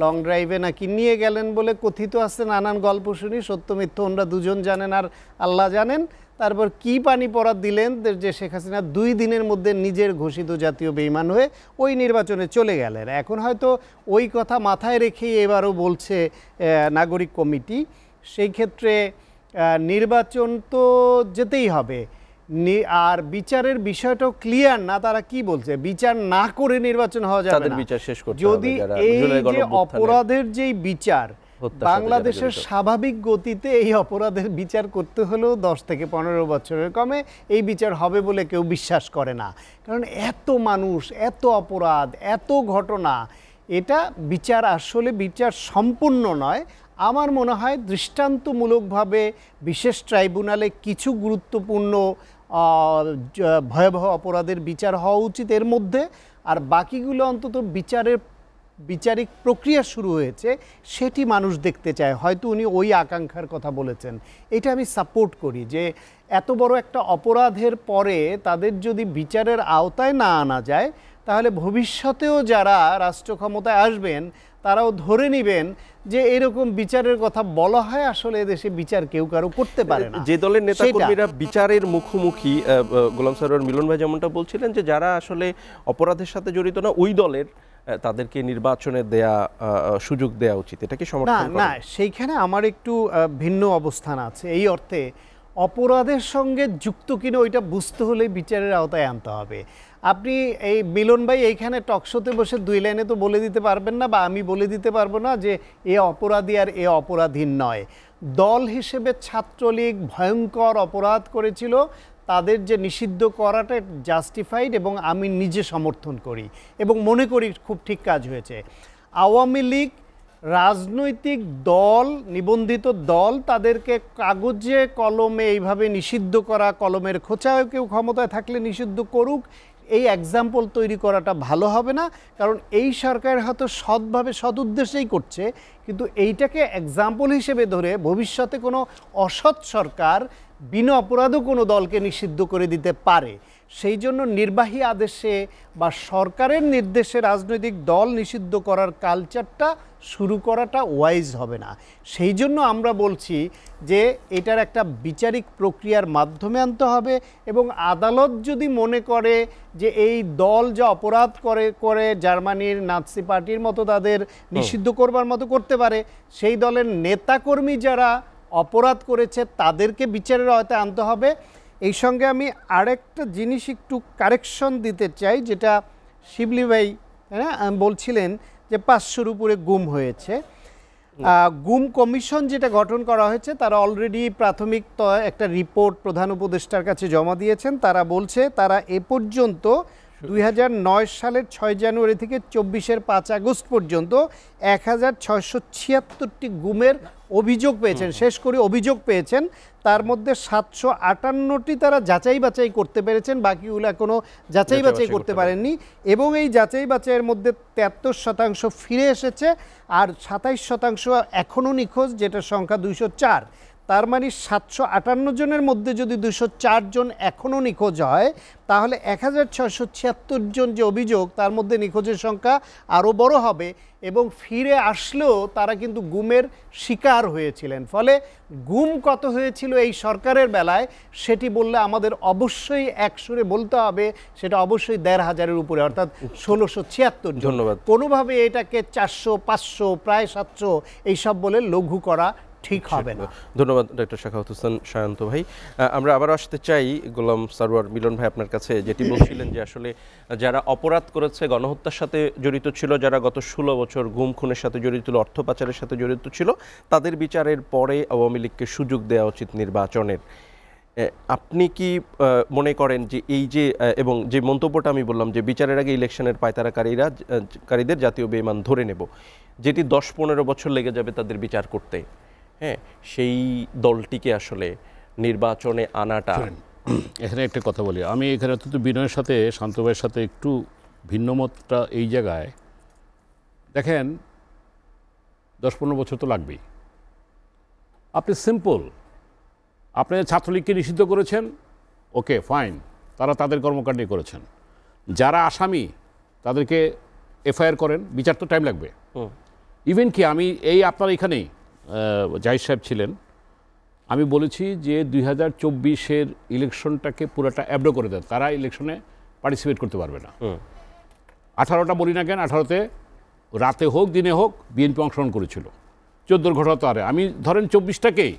long ড্রাইভে নাকি নিয়ে গেলেন বলে কথিত আছে। নানান গল্প শুনি, সত্য মিথ্য ওনারা দুজন জানেন আর আল্লাহ জানেন। তারপর কি পানি পড়া দিলেন যে শেখ হাসিনা 2 দিনের মধ্যে নিজের ঘোষিত জাতীয় বেঈমান হয়ে ওই নির্বাচনে চলে গেলেন। এখন হয়তো ওই কথা মাথায় রেখেই এবারও বলছে নাগরিক কমিটি। সেই ক্ষেত্রে নির্বাচন তো যেতেই হবে, আর বিচারের বিষয়টাও ক্লিয়ার না। তারা কি বলছে, বিচার না করে নির্বাচন হওয়া যাবে না। যদি এই যে অপরাধের যেই বিচার, বাংলাদেশের স্বাভাবিক গতিতে এই অপরাধের বিচার করতে হলেও 10 থেকে 15 বছরের কমে এই বিচার হবে বলে কেউ বিশ্বাস করে না। কারণ এত মানুষ, এত অপরাধ, এত ঘটনা, এটা বিচার আসলে বিচার সম্পূর্ণ নয়। আমার মনে হয় দৃষ্টান্তমূলকভাবে বিশেষ ট্রাইব্যুনালে কিছু গুরুত্বপূর্ণ ভয়াবহ অপরাধের বিচার হওয়া উচিত এর মধ্যে, আর বাকিগুলো অন্তত বিচারিক প্রক্রিয়া শুরু হয়েছে সেটি মানুষ দেখতে চায়। হয়তো উনি ওই আকাঙ্ক্ষার কথা বলেছেন, এটা আমি সাপোর্ট করি যে এত বড় একটা অপরাধের পরে তাদের যদি বিচারের আওতায় না আনা যায় তাহলে ভবিষ্যতেও যারা রাষ্ট্র ক্ষমতায় আসবেন তারাও ধরে নেবেন যে এরকম বিচারের কথা বলা হয়, আসলে দেশে বিচার কেউ কারো করতে পারে না। যে দলের নেতাকর্মীরা বিচারের মুখোমুখি, গোলাম সারোয়ার মিলন ভাই যেমনটা বলছিলেন যে যারা আসলে অপরাধের সাথে জড়িত না ওই দলের, তাদেরকে নির্বাচনে দেয়া সুযোগ দেয়া উচিত, এটা কি সমর্থন করেন? না, সেইখানে আমার একটু ভিন্ন অবস্থান আছে। এই অর্থে অপরাধের সঙ্গে যুক্ত কিনা ওইটা বুঝতে হলে বিচারের আওতায় আনতে হবে। আপনি এই মিলন ভাই এইখানে টকশোতে বসে 2 লাইনে তো বলে দিতে পারবেন না, বা আমি বলে দিতে পারবো না যে এ অপরাধী আর এ অপরাধী নয়। দল হিসেবে ছাত্রলীগ ভয়ঙ্কর অপরাধ করেছিল, তাদের যে নিষিদ্ধ করাটা জাস্টিফাইড এবং আমি নিজে সমর্থন করি এবং মনে করি খুব ঠিক কাজ হয়েছে। আওয়ামী লীগ রাজনৈতিক দল, নিবন্ধিত দল, তাদেরকে কাগজে কলমে এইভাবে নিষিদ্ধ করা, কলমের খোঁচায় কেউ ক্ষমতায় থাকলে নিষিদ্ধ করুক, এই এক্সাম্পল তৈরি করাটা ভালো হবে না। কারণ এই সরকার হয়তো সৎভাবে সৎ উদ্দেশ্যেই করছে, কিন্তু এইটাকে এক্সাম্পল হিসেবে ধরে ভবিষ্যতে কোনো অসৎ সরকার বিনা অপরাধও কোনো দলকে নিষিদ্ধ করে দিতে পারে। সেই জন্য নির্বাহী আদেশে বা সরকারের নির্দেশে রাজনৈতিক দল নিষিদ্ধ করার কালচারটা শুরু করাটা ওয়াইজ হবে না। সেই জন্য আমরা বলছি যে এটার একটা বিচারিক প্রক্রিয়ার মাধ্যমে আনতে হবে, এবং আদালত যদি মনে করে যে এই দল যা অপরাধ করে জার্মানির নাৎসি পার্টির মতো তাদের নিষিদ্ধ করবার মতো করতে পারে, সেই দলের নেতাকর্মী যারা অপরাধ করেছে তাদেরকে বিচারের আওতায় আনতে হবে। এই সঙ্গে আমি আরেকটা জিনিস একটু কারেকশন দিতে চাই, যেটা শিবলি ভাই বলছিলেন যে 500-র উপরে গুম হয়েছে। গুম কমিশন যেটা গঠন করা হয়েছে তারা অলরেডি প্রাথমিক একটা রিপোর্ট প্রধান উপদেষ্টার কাছে জমা দিয়েছেন। তারা বলছে তারা এ পর্যন্ত 2009 সালের 6 জানুয়ারি থেকে 24-এর 5 আগস্ট পর্যন্ত 1676টি গুমের অভিযোগ পেয়েছেন, শেষ করে অভিযোগ পেয়েছেন। তার মধ্যে 758টি তারা যাচাই বাছাই করতে পেরেছেন, বাকিগুলো এখনো যাচাই বাছাই করতে পারেননি। এবং এই যাচাই বাছাইয়ের মধ্যে 73% ফিরে এসেছে, আর 27% এখনও নিখোঁজ, যেটার সংখ্যা 204। তার মানে 758 জনের মধ্যে যদি 204 জন এখনও নিখোঁজ হয়, তাহলে 1676 জন যে অভিযোগ তার মধ্যে নিখোঁজের সংখ্যা আরও বড় হবে, এবং ফিরে আসলেও তারা কিন্তু গুমের শিকার হয়েছিলেন। ফলে গুম কত হয়েছিল এই সরকারের বেলায় সেটি বললে আমাদের অবশ্যই একসুরে বলতে হবে সেটা অবশ্যই 1500-এর উপরে, অর্থাৎ 1676। ধন্যবাদ। কোনোভাবে এটাকে 400, 500, প্রায় 700 এইসব বলে লঘু করা ঠিক হবে না। ধন্যবাদ ডক্টর শাখাওয়াত হোসেন শায়ন্ত ভাই। আমরা আবারও আসতে চাই গোলাম সারোয়ার মিলন ভাই আপনার কাছে, যেটি বলছিলেন যে আসলে যারা অপরাধ করেছে, গণহত্যার সাথে জড়িত ছিল, যারা গত 16 বছর গুম খুনের সাথে জড়িত ছিল, অর্থ পাচারের সাথে জড়িত ছিল, তাদের বিচারের পরে আওয়ামী লীগকে সুযোগ দেওয়া উচিত নির্বাচনের। আপনি কি মনে করেন যে এই যে, এবং যে মন্তব্যটা আমি বললাম যে বিচারের আগে ইলেকশনের পায়তারাকারীদের জাতীয় বেঈমান ধরে নেব, যেটি 10-15 বছর লেগে যাবে তাদের বিচার করতে, হ্যাঁ, সেই দলটিকে আসলে নির্বাচনে আনাটা? এখানে একটা কথা বলি আমি, এখানে তো বিনয়ের সাথে, শান্ত ভাইয়ের সাথে একটু ভিন্নমতটা এই জায়গায়। দেখেন, 10-15 বছর তো লাগবেই। আপনি সিম্পল, আপনি ছাত্রলীগকে নিষিদ্ধ করেছেন, ওকে ফাইন, তারা তাদের কর্মকাণ্ডই করেছেন। যারা আসামি তাদেরকে এফআইআর করেন, বিচার তো টাইম লাগবে। ইভেন কি আমি আপনার এখানেই জাহিদ সাহেব ছিলেন, আমি বলেছি যে 2024-এর ইলেকশনটাকে পুরোটা অ্যাবডো করে দেন, তারা ইলেকশনে পার্টিসিপেট করতে পারবে না। 18টা বলি না কেন, 18তে রাতে হোক দিনে হোক বিএনপি অংশগ্রহণ করেছিল। 14 ঘটনা তো আরে আমি ধরেন 24টাকেই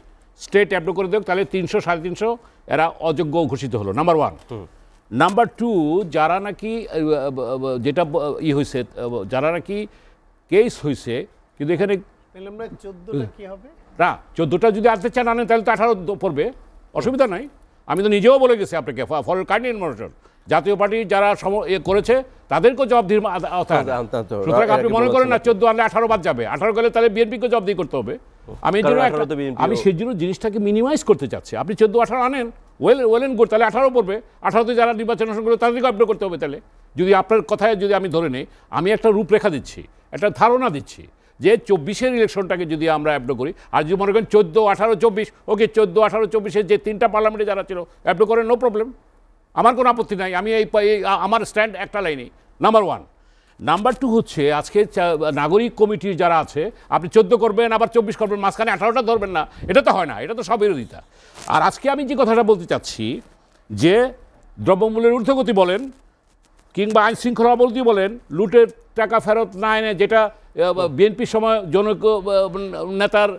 স্টেট অ্যাবডো করে দেখ, তাহলে 300, 350 এরা অযোগ্য ঘোষিত হলো, নাম্বার 1। নাম্বার 2, যারা নাকি যেটা হয়েছে, যারা নাকি কেস হয়েছে, কিন্তু এখানে 14টা কি হবে না, 14টা যদি আনতে চান আনেন, তাহলে তো 18 পড়বে, অসুবিধা নাই। আমি তো নিজেও বলে গেছি আপনাকে, ফর কাইন্ড ইনফরমেশন, জাতীয় পার্টি যারা করেছে তাদেরকেও জবাবদিহির আওতায়। সুতরাং আপনি মনে করেন না 14 আনলে 18 বাদ যাবে, 18 গেলে তাহলে বিএনপিকে জবাবদিহি করতে হবে। আমি এর কারণ জন্য 18 তে BNP আমি সেই জন্য জিনিসটাকে মিনিমাইজ করতে চাচ্ছি। আপনি 14-18 আনেন, ওয়েল এন্ড গুড, তাহলে 18 পড়বে। 18তে যারা নির্বাচন অংশগ্রহণ করবে তাদেরকে আপডেট করতে হবে। তাহলে যদি আপনার কথায় যদি আমি ধরে নেই, আমি একটা রূপরেখা দিচ্ছি, একটা ধারণা দিচ্ছি যে 24-এর ইলেকশনটাকে যদি আমরা অ্যাপ্রো করি, আর যদি মনে করেন 14, 18, 24, ওকে 14, 18, 24-এর যে 3টা পার্লামেন্টে যারা ছিল অ্যাপ্রো করেন, নো প্রবলেম, আমার কোনো আপত্তি নাই। আমি আমার স্ট্যান্ড একটা লাইনে, নাম্বার 1। নাম্বার 2 হচ্ছে আজকে নাগরিক কমিটির যারা আছে, আপনি 14 করবেন আবার 24 করবেন, মাঝখানে 18টা ধরবেন না, এটা তো হয় না, এটা তো সব বিরোধিতা। আর আজকে আমি যে কথাটা বলতে চাচ্ছি যে দ্রব্যমূল্যের ঊর্ধ্বগতি বলেন কিংবা আইন শৃঙ্খলা অবনতি বলেন, লুটের টাকা ফেরত না এনে, যেটা বিএনপির সময় জনক নেতার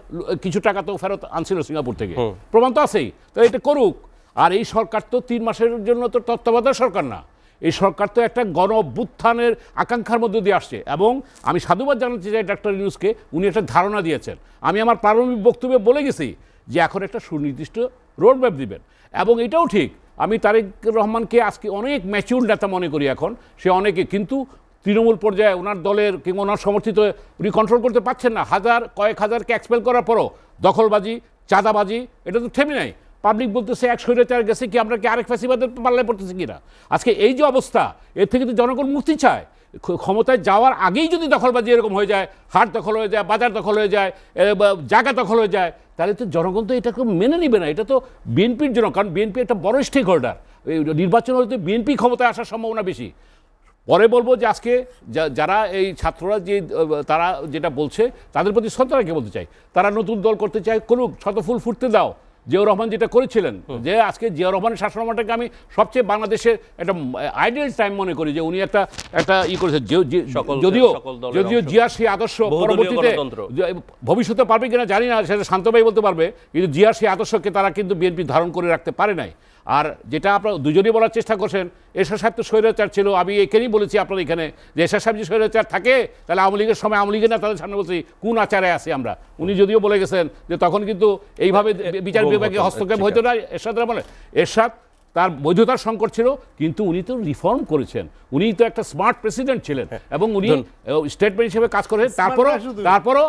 কিছু টাকা তো ফেরত আনছিল সিঙ্গাপুর থেকে, প্রমাণ তো আছেই, তো এটা করুক। আর এই সরকার তো 3 মাসের জন্য তো তত্ত্বাবধায়ক সরকার না, এই সরকার তো একটা গণ অভ্যুত্থানের আকাঙ্ক্ষার মধ্যে দিয়ে আসছে। এবং আমি সাধুবাদ জানাতে চাই ডক্টর ইউনূসকে, উনি একটা ধারণা দিয়েছেন। আমি আমার প্রারম্ভিক বক্তব্যে বলে গেছি যে এখন একটা সুনির্দিষ্ট রোড ম্যাপ দিবেন। এবং এটাও ঠিক, আমি তারেক রহমানকে আজকে অনেক ম্যাচিউর নেতা মনে করি এখন, সে অনেকে, কিন্তু তৃণমূল পর্যায়ে ওনার দলের কিংবা ওনার সমর্থিত উনি কন্ট্রোল করতে পারছেন না। কয়েক হাজারকে এক্সপেল করার পরও দখলবাজি, চাঁদাবাজি, এটা তো থেমে নাই। পাবলিক বলতেছে 100 গেছে কি, আমরা কি আরেক ফ্যাসিবাদের পাল্লায় পড়তেছি কিনা। আজকে এই যে অবস্থা, এর থেকে তো জনগণ মুক্তি চায়। ক্ষমতায় যাওয়ার আগেই যদি দখলবাজি এরকম হয়ে যায়, হাট দখল হয়ে যায়, বাজার দখল হয়ে যায়, জায়গা দখল হয়ে যায়, তাহলে তো জনগণ তো এটাকে মেনে নেবে না। এটা তো বিএনপির জন্য, কারণ বিএনপি একটা বড় স্টেক হোল্ডার, নির্বাচন হলে বিএনপি ক্ষমতায় আসার সম্ভাবনা বেশি। পরে বলবো যে আজকে যারা এই ছাত্ররা যে তারা যেটা বলছে, তাদের প্রতি শ্রদ্ধা রেখে বলতে চাই, তারা নতুন দল করতে চায়, করুক, শতফুল ফুটতে দাও। জিয়াউর রহমান যেটা করেছিলেন, যে আজকে জিয়াউর রহমানের শাসনামলটাকে আমি সবচেয়ে বাংলাদেশের একটা আইডিয়াল টাইম মনে করি, যে উনি একটা করেছেন। যদিও জিয়ার সেই আদর্শ পরবর্তীতে ভবিষ্যতে পারবে কিনা জানি না, সেটা শান্ত ভাই বলতে পারবে, কিন্তু জিয়ার সেই আদর্শকে তারা কিন্তু বিএনপি ধারণ করে রাখতে পারে নাই। আর যেটা আপনারা দুজনেই বলার চেষ্টা করছেন, এরশাদ সাহেব তো স্বৈরাচার ছিল, আমি এখানেই বলেছি আপনার এখানে, যে এরশাদ সাহেব যে স্বৈরাচার থাকে, তাহলে আওয়ামী লীগের সময় আওয়ামী লীগের না তাদের সামনে বলছি কোন আচারে আছি আমরা। উনি যদিও বলে গেছেন যে তখন কিন্তু এইভাবে বিচার বিভাগে হস্তক্ষেপ হইতো না এরশাদের বলে। এরশাদ তার বৈধতার সংকট ছিল, কিন্তু উনি তো রিফর্ম করেছেন, উনি তো একটা স্মার্ট প্রেসিডেন্ট ছিলেন, এবং উনি স্টেটমেন্ট হিসেবে কাজ করেছেন। তারপরও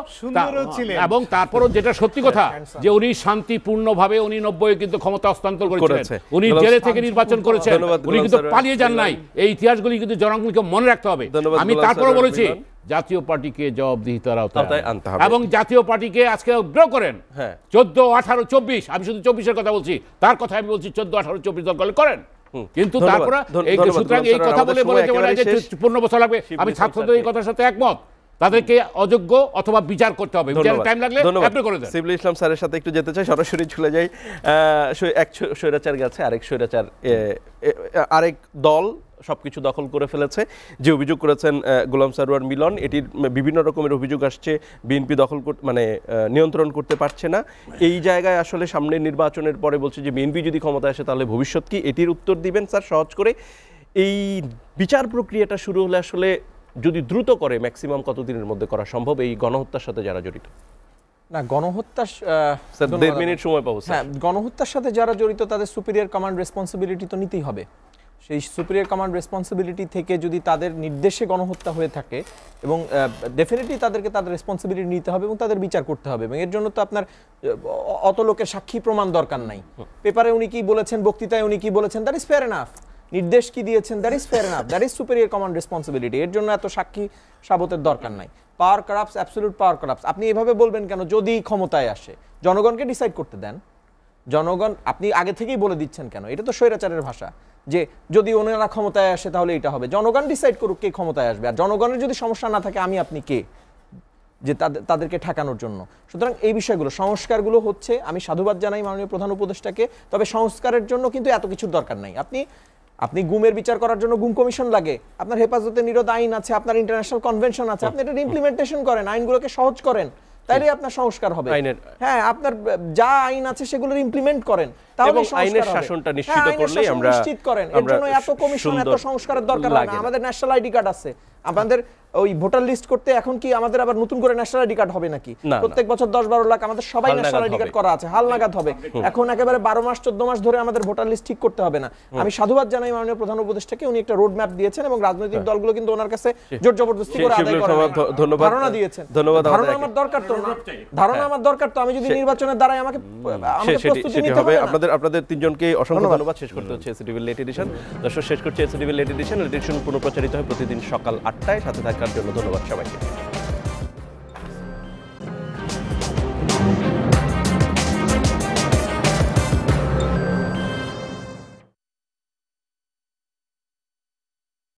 যেটা সত্যি কথা, যে উনি শান্তিপূর্ণভাবে উনি 90 কিন্তু ক্ষমতা হস্তান্তর করেছিলেন, উনি জেলে থেকে নির্বাচন করেছেন, উনি কিন্তু পালিয়ে যান নাই। এই ইতিহাসগুলি কিন্তু জনগণকে মনে রাখতে হবে। আমি তারপরও বলেছি জাতীয় পার্টিকে জবাবদিহিতার আওতায় আনতে হবে, এবং জাতীয় পার্টিকে আজকে ড্র করেন 14, 18, 24, আমি শুধু 24-এর কথা বলছি, তার কথা আমি বলছি 14, 18, 24 দরকার করেন। কিন্তু তারপরে সুতরাং এই কথা বলে 15 বছর লাগবে, আমি ছাত্রদের এই কথার সাথে একমত। তাদেরকে অযোগ্য অথবা বিচার করতে হবে, টাইম লাগলে আপনি করে দেন। সিভিল ইসলাম স্যারের সাথে একটু যেতে চাই, সরাসরি চলে যাই। এক স্বৈরাচার গেছে, আরেক স্বৈরাচার, আরেক দল সবকিছু দখল করে ফেলেছে, যে অভিযোগ করেছেন গোলাম সারওয়ার মিলন। এটির বিভিন্ন রকমের অভিযোগ আসছে, বিএনপি দখল নিয়ন্ত্রণ করতে পারছে না। এই জায়গায় আসলে সামনে নির্বাচনের পরে বলছে যে বিএনপি যদি ক্ষমতায় আসে তাহলে ভবিষ্যৎ কি, এটির উত্তর দিবেন স্যার সহজ করে। এই বিচার প্রক্রিয়াটা শুরু হলে আসলে যদি দ্রুত করে, ম্যাক্সিমাম কতদিনের মধ্যে করা সম্ভব এই গণহত্যার সাথে যারা জড়িত? না, গণহত্যার 1.5 মিনিট সময় পাবো। হ্যাঁ, গণহত্যার সাথে যারা জড়িত তাদের সুপিরিয়র কমান্ড রেসপন্সিবিলিটি তো নিতেই হবে। সেই সুপিরিয়র কমান্ড রেসপন্সিবিলিটি থেকে যদি তাদের নির্দেশে গণহত্যা হয়ে থাকে, এবং ডেফিনেটলি তাদেরকে তাদের রেসপন্সিবিলিটি নিতে হবে এবং তাদের বিচার করতে হবে। এবং এর জন্য তো আপনার অত লোকের সাক্ষী প্রমাণ দরকার নাই। পেপারে উনি কি বলেছেন, বক্তৃতায় উনি কি বলেছেন, দ্যাট ইজ ফেয়ার এনাফ। নির্দেশ কি দিয়েছেন, that is fair enough, that is superior command responsibility. এর জন্য এত সাক্ষী সাবতের দরকার নাই। পাওয়ার কারাপ্টস, অ্যাবসলিউট পাওয়ার কারাপ্টস। আপনি এভাবে বলবেন কেন? যদি ক্ষমতায় আসে, জনগণকে ডিসাইড করতে দেন। জনগণ, আপনি আগে থেকেই বলে দিচ্ছেন কেন? এটা তো স্বৈরাচারের ভাষা, যে যদি ওনারা ক্ষমতায় আসে তাহলে এটা হবে। জনগণ ডিসাইড করুক কে ক্ষমতায় আসবে। আর জনগণের যদি সমস্যা না থাকে, আমি আপনি কে যে তাদেরকে ঠেকানোর জন্য? সুতরাং এই বিষয়গুলো, সংস্কারগুলো হচ্ছে, আমি সাধুবাদ জানাই মাননীয় প্রধান উপদেষ্টাকে, তবে সংস্কারের জন্য কিন্তু এত কিছুর দরকার নাই। আপনি গুমের বিচার করার জন্য গুম কমিশন লাগে, আপনার হেফাজতে নিরোধ আইন আছে, আপনার ইন্টারন্যাশনাল কনভেনশন আছে, আপনি এটা ইমপ্লিমেন্টেশন করেন, আইনগুলোকে সহজ করেন, তাইলে আপনার সংস্কার হবে। হ্যাঁ, আপনার যা আইন আছে সেগুলোর ইমপ্লিমেন্ট করেন। তাহলে এবং সংস্কার আইনের হবে। শাসনটা হ্যাঁ, নিশ্চিত আইনের করলেই শাসন আমরা নিশ্চিত করেন। এর জন্য এত কমিশন, এত সুন্দর সংস্কারের দরকার হয় লাগে না। না। আমাদের ন্যাশনাল আইডি কার্ড আছে। আমাদের ওই ভোটার লিস্ট করতে এখন কি আমাদের আবার নতুন করে ন্যাশনাল আইডি কার্ড হবে নাকি? না, প্রত্যেক বছর 10-12 লাখ আমাদের সবাই হালনাগাদ ন্যাশনাল আইডি কার্ড হবে। করা আছে, হালনাগাদ হবে। এখন একেবারে 12 মাস 14 মাস ধরে আমাদের ভোটার লিস্ট ঠিক করতে হবে না। আমি সাধুবাদ জানাই মাননীয় প্রধান উপদেষ্টাকে, উনি একটা রোড ম্যাপ দিয়েছেন এবং রাজনৈতিক দলগুলো কিন্তু ওনার কাছে জোর জবরদস্তি করে আদায় করে ধন্যবাদ ধারণা দিয়েছেন। ধন্যবাদ ধারণা আমার দরকার তো না, ধারণা আমার দরকার তো। আমি যদি নির্বাচনের দ্বারাই আমাকে প্রস্তুতি নিতে হবে। হবে না। আপনাদের তিনজনকে অসংখ্য ধন্যবাদ। শেষ করতে হচ্ছে এসিটিভি লেট এডিশন। দর্শক, শেষ করছে এসিটিভি লেট এডিশন। এডিশন পুনঃপ্রচারিত হয় প্রতিদিন সকাল 8টায়। সাথে থাকার জন্য ধন্যবাদ সবাইকে।